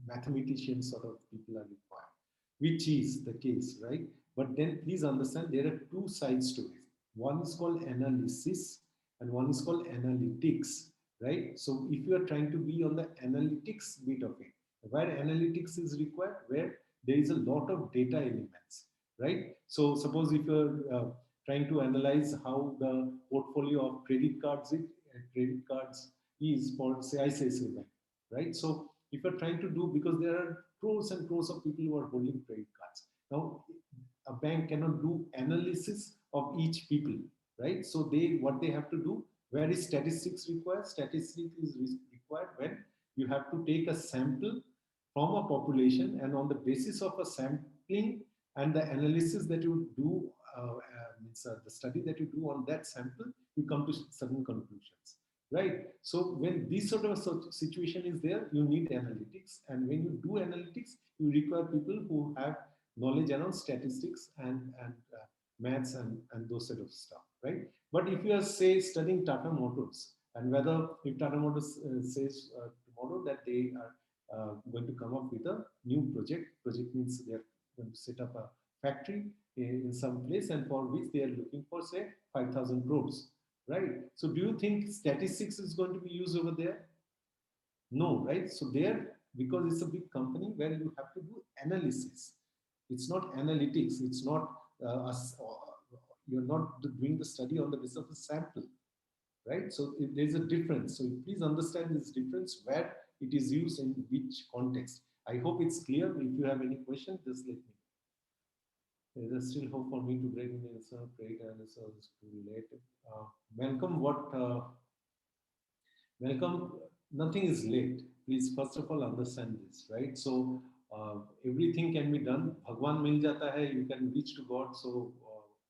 mathematician sort of people are required, which is the case, right? But then please understand there are two sides to it. One is called analysis and one is called analytics, right? So if you are trying to be on the analytics bit of it, where analytics is required, where there is a lot of data elements, right? So suppose if you're trying to analyze how the portfolio of credit cards is for say ICICI Bank, right? So if you're trying to do, because there are crores and crores of people who are holding credit cards. Now, a bank cannot do analysis of each people, right? So what they have to do, where is statistics required? Statistics is required when you have to take a sample from a population, and on the basis of a sampling and the analysis that you do, means the study that you do on that sample, you come to certain conclusions, right? So when this sort of situation is there, you need analytics, and when you do analytics, you require people who have knowledge around statistics and maths and those sort of stuff, right? But if you are, say, studying Tata Motors, and whether if Tata Motors says tomorrow that they are going to come up with a new project means they are going to set up a factory in some place, and for which they are looking for, say, 5,000 crores, right? So do you think statistics is going to be used over there? No, right? So there, because it's a big company where you have to do analysis. It's not analytics. It's not you're not doing the study on the basis of the sample, right? So there's a difference. So please understand this difference, where it is used in which context. I hope it's clear. If you have any question, just let me know. There's still hope for me to break in the break and it's too late. Malcolm, Welcome. Nothing is late. Please, first of all, understand this, right? So, everything can be done. Bhagwan mil jata hai, you can reach to God. So,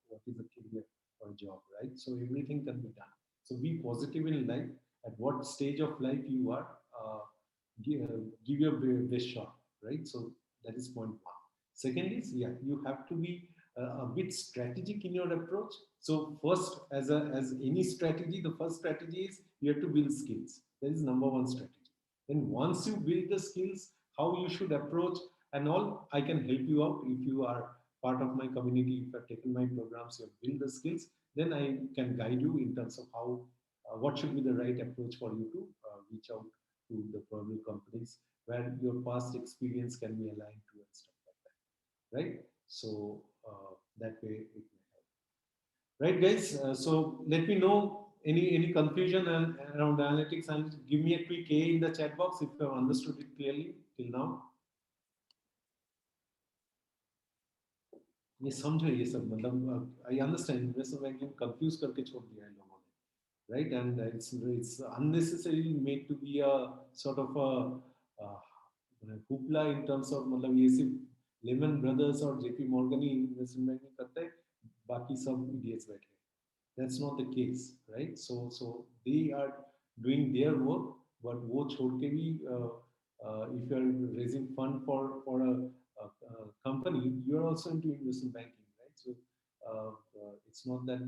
what is the career or job, right? So, everything can be done. So, be positive in life. At what stage of life you are, give your best shot, right? So, that is point one. Second is, yeah, you have to be a bit strategic in your approach. So first, as any strategy, the first strategy is you have to build skills. That is number one strategy. Then once you build the skills, how you should approach and all, I can help you out. If you are part of my community, if you have taken my programs, you have built the skills, then I can guide you in terms of how what should be the right approach for you to reach out to the probable companies where your past experience can be aligned to and stuff like that, right? So that way it may help. Right, guys. So let me know any confusion and around analytics, and give me a quick A in the chat box if you have understood it clearly till now. ये समझो ये सब मतलब I understand investment banking confuse करके छोड़ दिया है लोगों ने, right? And it's unnecessarily made to be a sort of a hoopla in terms of मतलब ये सिर्फ Lehman Brothers और JP Morgan ही investment banking करते हैं, बाकी सब idiots बैठे हैं. That's not the case, right? So they are doing their work, but वो छोड़ के भी if you are raising fund for a company, you are also into investment banking, right? So it's not that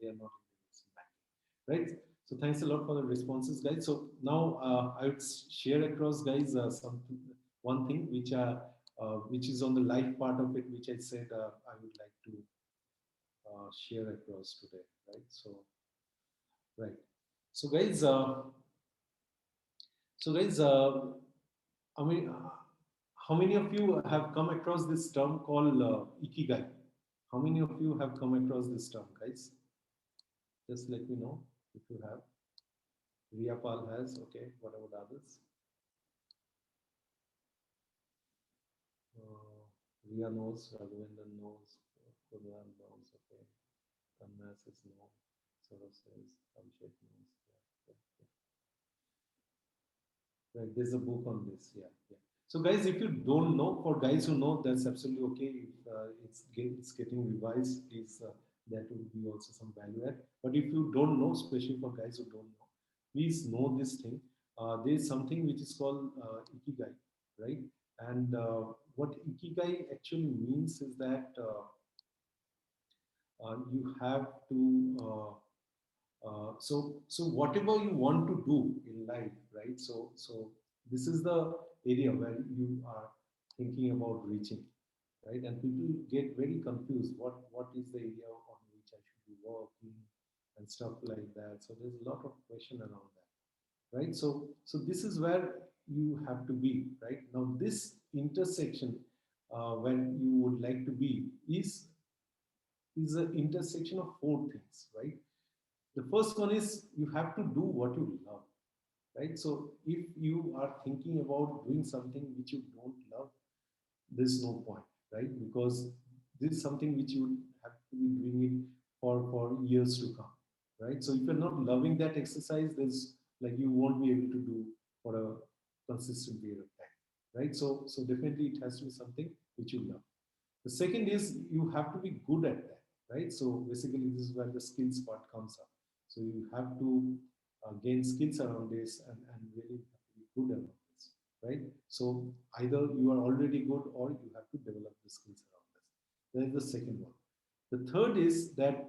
they are not into investment banking, right? So thanks a lot for the responses, guys. So now I would share across, guys, something, one thing which is on the live part of it, which I said I would like to share across today, right? So, right. So, guys, so guys, I mean, how many of you have come across this term called ikigai? How many of you have come across this term, guys? Just let me know if you have. Riyapal has. Okay. What about others? Riya knows. Raghavendra knows. Kunal knows. Okay. Tanmas is no. Sort of says. Abhishek knows. Yeah. Yeah. Right, there's a book on this. Yeah, yeah. So, guys, if you don't know, for guys who know, that's absolutely okay. If it's getting revised, please, that would be also some value add. But if you don't know, especially for guys who don't know, please know this thing. There is something which is called ikigai, right? And what ikigai actually means is that you have to so whatever you want to do in life, right? So this is the area where you are thinking about reaching, right? And people get very confused. What is the area on which I should be working and stuff like that. So there's a lot of question around that, right? So this is where you have to be, right? Now this intersection where you would like to be is an intersection of four things, right? The first one is you have to do what you love, right? So if you are thinking about doing something which you don't love, there's no point, right? Because this is something which you have to be doing it for years to come, right? So if you're not loving that exercise, there's like you won't be able to do for a consistent period of time, right? So definitely it has to be something which you love. The second is you have to be good at that, right? So basically, this is where the skills part comes up. So you have to gain skills around this, and really have to be good around this, right? So either you are already good or you have to develop the skills around this. That is the second one. The third is that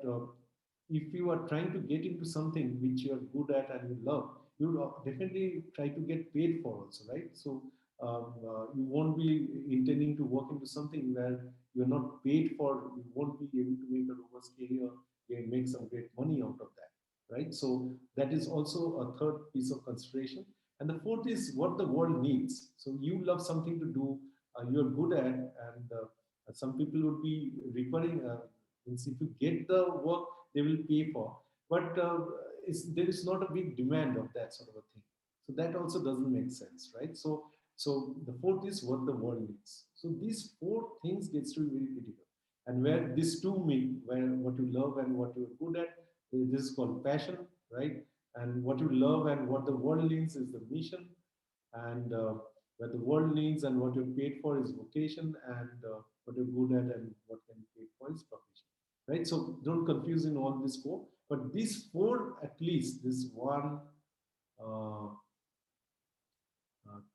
if you are trying to get into something which you are good at and you love, you would definitely try to get paid for also, right? So you won't be intending to work into something where you're not paid for, you won't be able to make a robust career and make some great money out of that, right? So that is also a third piece of consideration. And the fourth is what the world needs. So you love something to do, you're good at, and some people would be requiring, means if you get the work, they will pay for. But there is not a big demand of that sort of a thing. So that also doesn't make sense, right? So the fourth is what the world needs. So these four things gets to be very critical. And where these two meet, where what you love and what you're good at, this is called passion, right? And what you love and what the world needs is the mission. And where the world needs and what you're paid for is vocation, and what you're good at and what can be paid for is profession, right? So don't confuse in all these four, but these four at least, this one, uh,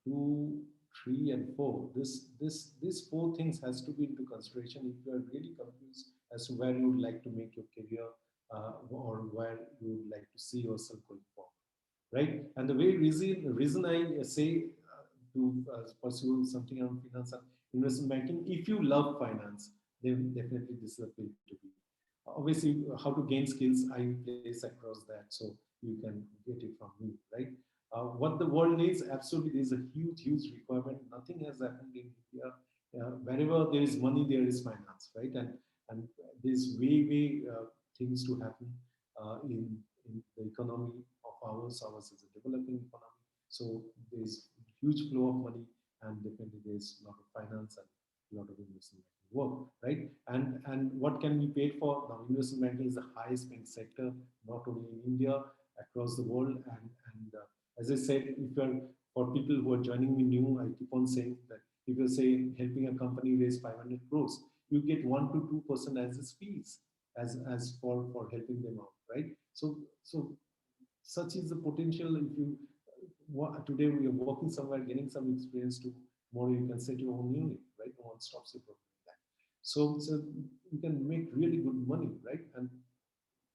2, 3, and 4. These four things has to be into consideration if you are really confused as to where you would like to make your career, or where you would like to see yourself going forward, right? And the way reason I say to pursue something around finance and investment banking, if you love finance, then definitely this is a field to be. Obviously, how to gain skills, I place across that, so you can get it from me, right? What the world needs, absolutely, there is a huge requirement. Nothing has happened in India. Wherever there is money, there is finance, right? And there's way things to happen in the economy of ours. Ours is a developing economy, so there's huge flow of money, and definitely there's a lot of finance and a lot of investment work, right? And what can be paid for now? Investment banking is the highest paying sector, not only in India, across the world. And as I said, if you're for people who are joining me new, I keep on saying that if you're say helping a company raise 500 crores, you get 1 to 2% as its fees, as for helping them out, right? So such is the potential. If you today we are working somewhere, getting some experience, to tomorrow you can set your own unit, right? No one stops you from doing that. So you can make really good money, right? And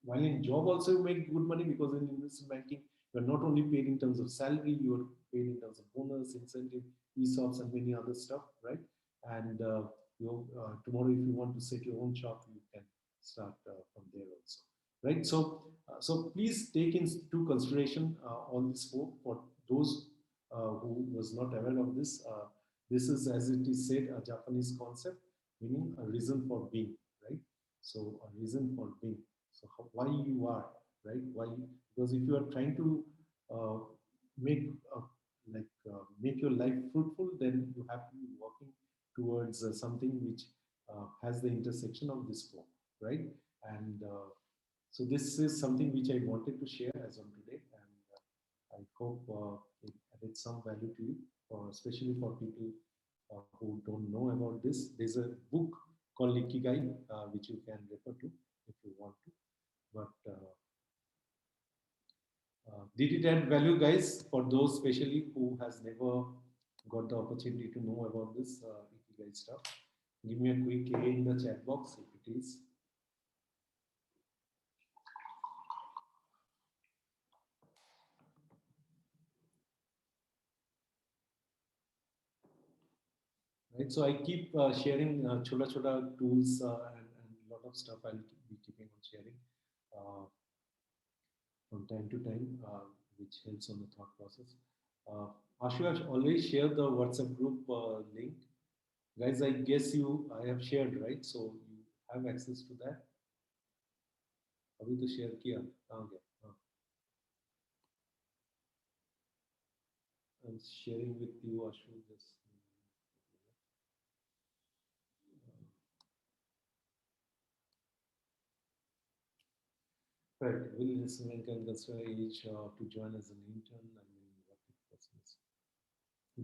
while in job also you make good money, because in investment banking you are not only paid in terms of salary, you are paid in terms of bonus, incentive, ESOPs, and many other stuff, right? And tomorrow if you want to set your own shop, you can start from there also, right? So please take into consideration all this for those who was not aware of this. This is, as it is said, a Japanese concept, meaning a reason for being, right? So a reason for being. So why you are, right? Why? Because if you are trying to uh, make make your life fruitful, then you have to be working towards something which has the intersection of this four, right? And so this is something which I wanted to share as on today, and I hope it added some value to you, especially for people who don't know about this. There's a book called Ikigai, which you can refer to if you want to. But did it add value, guys, for those especially who has never got the opportunity to know about this Ikigai stuff? Give me a quick A in the chat box if it is. Right, so I keep sharing chota tools and a lot of stuff I'll be keeping on sharing uh, from time to time, which helps on the thought process. Ashu has already shared the WhatsApp group link. Guys, I guess I have shared, right? So you have access to that. अभी तो share किया कहाँ गया हाँ I'm sharing with you Ashu just right. Will listening can consider age to join as an intern? I mean, what it was.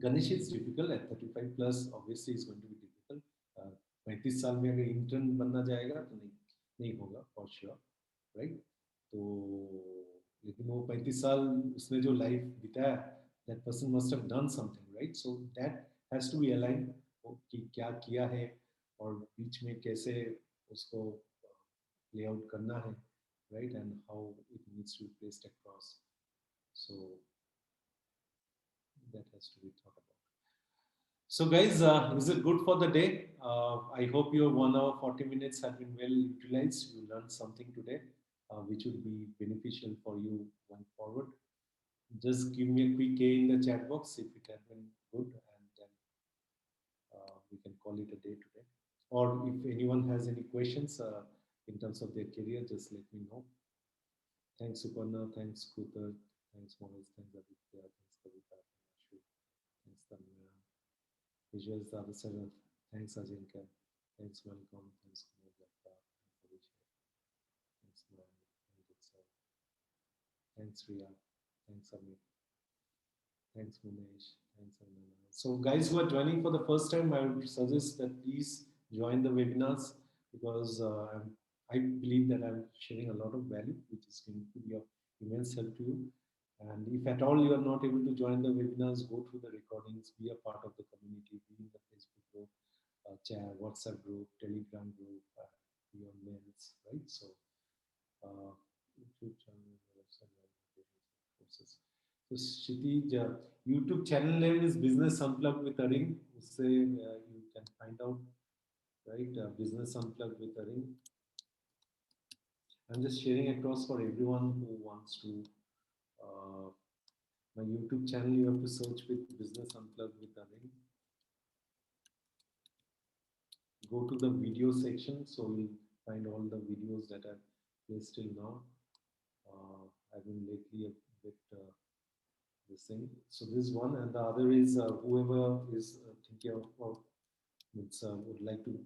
Ganesh is difficult at 35 plus. Obviously, is going to be difficult. 35 साल में अगर intern बनना जाएगा तो नहीं होगा for sure, right? तो लेकिन वो 35 साल उसने जो लाइफ बिताया, that person must have done something, right? So that has to be align कि क्या किया है और बीच में कैसे उसको प्ले आउट करना है, right? And how it needs to be placed across. So that has to be thought about. So, guys, is it good for the day? I hope your 1 hour 40 minutes have been well utilized. You learned something today, which would be beneficial for you going forward. Just give me a quick A in the chat box if it has been good, and then we can call it a day today. Or if anyone has any questions in terms of their career, just let me know. Thanks, Suparna. Thanks, Kutar. Thanks, Mohammed. Thanks, Aditya. Thanks, Kavita. Thanks, Tanmaya. Visuals the other side of. Thanks, Ajinkya. Thanks, Malcolm. Thanks, Kumar Jatta. Thanks, Abhishek. Thanks, Mohan. Thanks, thanks, Riya. Thanks, Amit. Thanks, Munesh. Thanks, Anana. So, guys who are joining for the first time, I would suggest that please join the webinars because I believe that I'm sharing a lot of value, which is going to be of immense help to you. And if at all you are not able to join the webinars, go through the recordings, be a part of the community, be in the Facebook group, chat, WhatsApp group, Telegram group, be on mails, right? So, YouTube channel, website, courses. So, Kshitij, YouTube channel name is Business Unplugged with Aring. उससे you can find out, right? Business Unplugged with Aring. I'm just sharing across for everyone who wants to. My YouTube channel, you have to search with Business Unplugged with Aring. Go to the video section, so you'll find all the videos that I've placed till now. I've been lately a bit this thing. So this one, and the other is whoever is thinking of would like to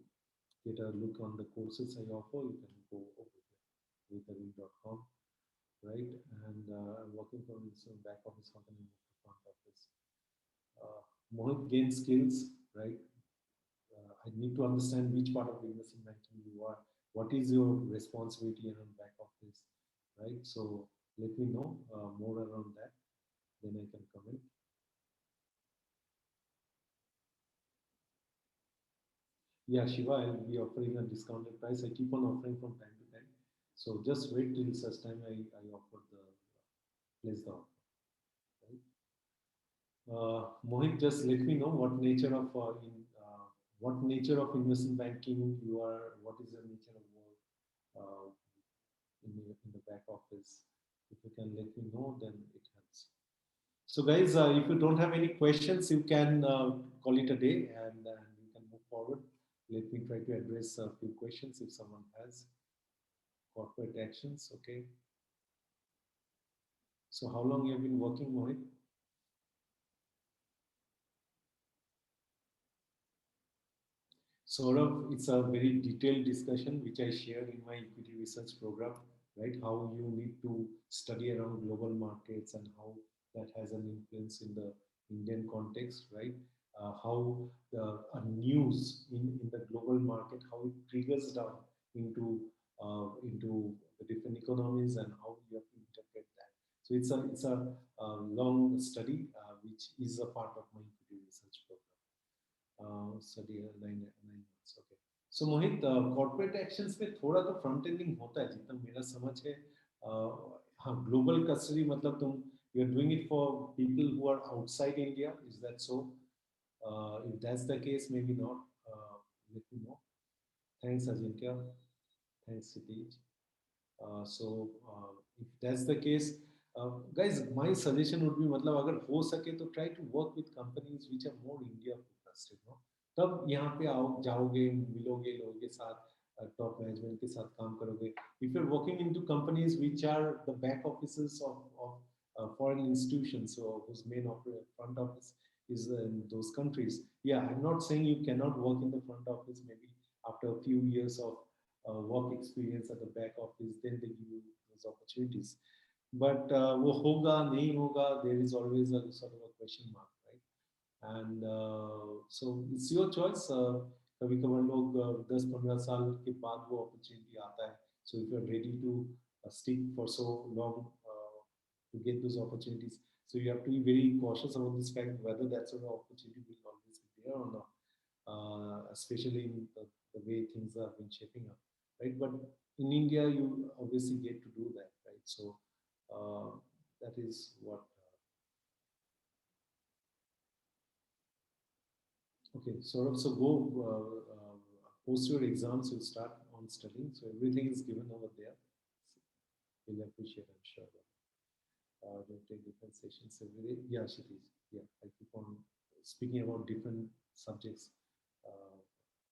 get a look on the courses I offer, you can go over here with aring.com, right? And I'm working from this back office company, front office. Mohit gain skills, right? I need to understand which part of investment banking you are. What is your responsibility around back office, right? So let me know more around that. Then I can comment. Yeah, Shiva, I'll be offering a discounted price. I keep on offering from time to time. So just wait till such time I offer the place the offer. Right? Mohit, just let me know what nature of what nature of investment banking you are. What is the nature of work in the back office? If you can let me know, then it helps. So, guys, if you don't have any questions, you can call it a day, and you can move forward. Let me try to address a few questions if someone has. Corporate actions, okay. So, how long you have been working, Mohit? Sort of, it's a very detailed discussion which I share in my equity research program, right? How you need to study around global markets and how that has an influence in the Indian context, right? How the news in the global market, how it triggers down into the different economies and how you have to interpret that. So it's a long study which is a part of my equity research program. Study 9 months, okay. So Mohit, corporate actions में थोड़ा तो front ending होता है जितना मेरा समझ है. हाँ, ग्लोबल कस्टडी मतलब तुम you are doing it for people who are outside India, is that so? If that's the case, maybe not. Let me know. Thanks, Ajinkya. Thanks, Sitij. If that's the case, guys, my suggestion would be मतलब अगर हो सके तो try to work with companies which are more India focused, you know. तब यहाँ पे आओ जाओगे, मिलोगे लोगों के साथ, टॉप मैनेजमेंट के साथ काम करोगे. If you're working into companies which are the back offices of foreign institutions, so whose main front office is in those countries, yeah, I'm not saying you cannot work in the front office. Maybe after a few years of work experience at the back office, then they give you those opportunities. But वो होगा नहीं होगा, there is always a sort of a question mark, right? And so it's your choice. कभी कभार लोग 10-15 साल के बाद वो opportunity आता है. So if you're ready to stick for so long to get those opportunities. So you have to be very cautious about this fact whether that sort of opportunity will always be there or not, especially in the way things have been shaping up, right? But in India, you obviously get to do that, right? So that is what. Okay, sort of. So go post your exams. You start on studying. So everything is given over there. You'll appreciate, I'm sure. We'll take different sessions every day. Yeah, Shitish. Yeah, I keep on speaking about different subjects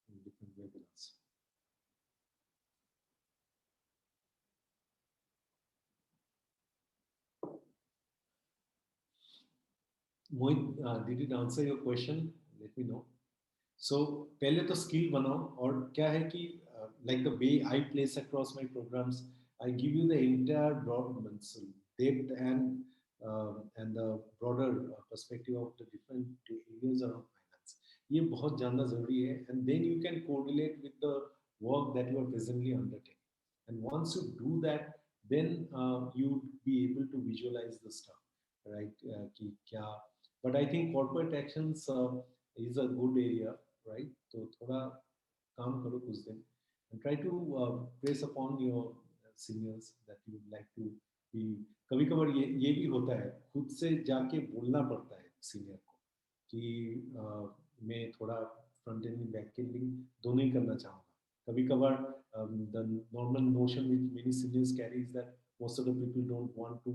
in different webinars. Mohit, did it answer your question? Let me know. So पहले तो skill बनाओ और क्या है कि like the way I place across my programs, I give you the entire broad depth and the broader perspective of the different areas around finance. ये बहुत जानना जरूरी है, and then you can correlate with the work that you are presently undertaking. And once you do that, then you be able to visualize the stuff, right? कि क्या? But I think corporate actions is a good area, right? तो थोड़ा काम करो कुछ दिन and try to press upon your seniors that you would like to be. कभी कभार ये भी होता है, खुद से जाके बोलना पड़ता है सीनियर को कि मैं थोड़ा फ्रंट एंडिंग बैक एंडिंग दोनों ही करना चाहूँगा. कभी कभार the normal notion which many seniors carry is that most of the people don't want to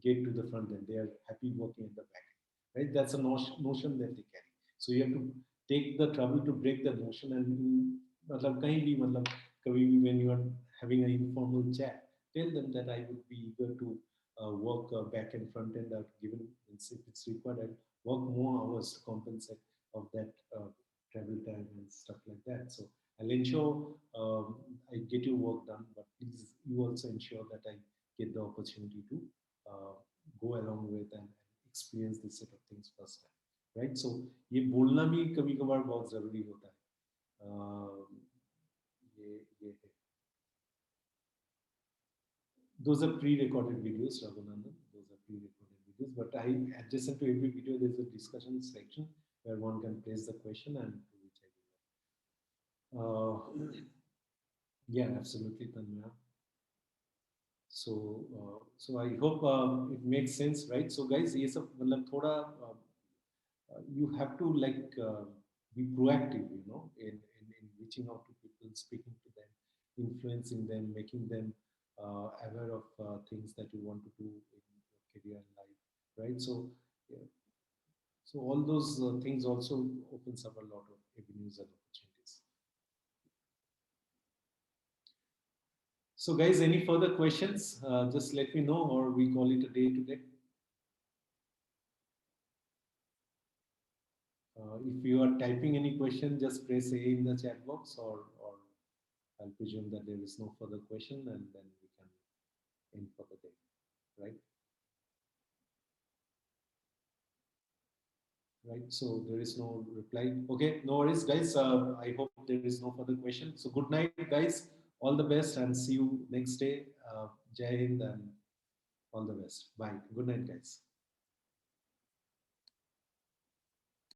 get to the front end. They are happy working at the back end, right? That's a notion that they carry. So you have to take the trouble to break the notion and मतलब कहीं भी मतलब कभी भी when you are having an informal chat, tell them that I would be eager to work back and front end out given if it's required and work more hours to compensate of that travel time and stuff like that. So I'll ensure I get your work done, but please you also ensure that I get the opportunity to uh, go along with and experience this set of things first time, right? So ये बोलना भी कभी कभार बहुत जरूरी होता है. ये है. Those are pre-recorded videos, Raghunandan. Those are pre-recorded videos. But I adjacent to every video, there's a discussion section where one can place the question and to which I give. Yeah, absolutely, Tanya. So I hope it makes sense, right? So guys, ये सब मतलब थोड़ा you have to like be proactive, you know, in reaching out to people, speaking to them, influencing them, making them aware of things that you want to do in your career and life, right? So yeah. So all those things also opens up a lot of avenues and opportunities. So guys, any further questions? Just let me know, or we call it a day today. If you are typing any question, just press A in the chat box, or I'll presume that there is no further question, and then we can end for the day, right? Right. So there is no reply. Okay, no worries, guys. I hope there is no further question. So good night, guys. All the best, and see you next day. Jai Hind and all the best. Bye. Good night, guys.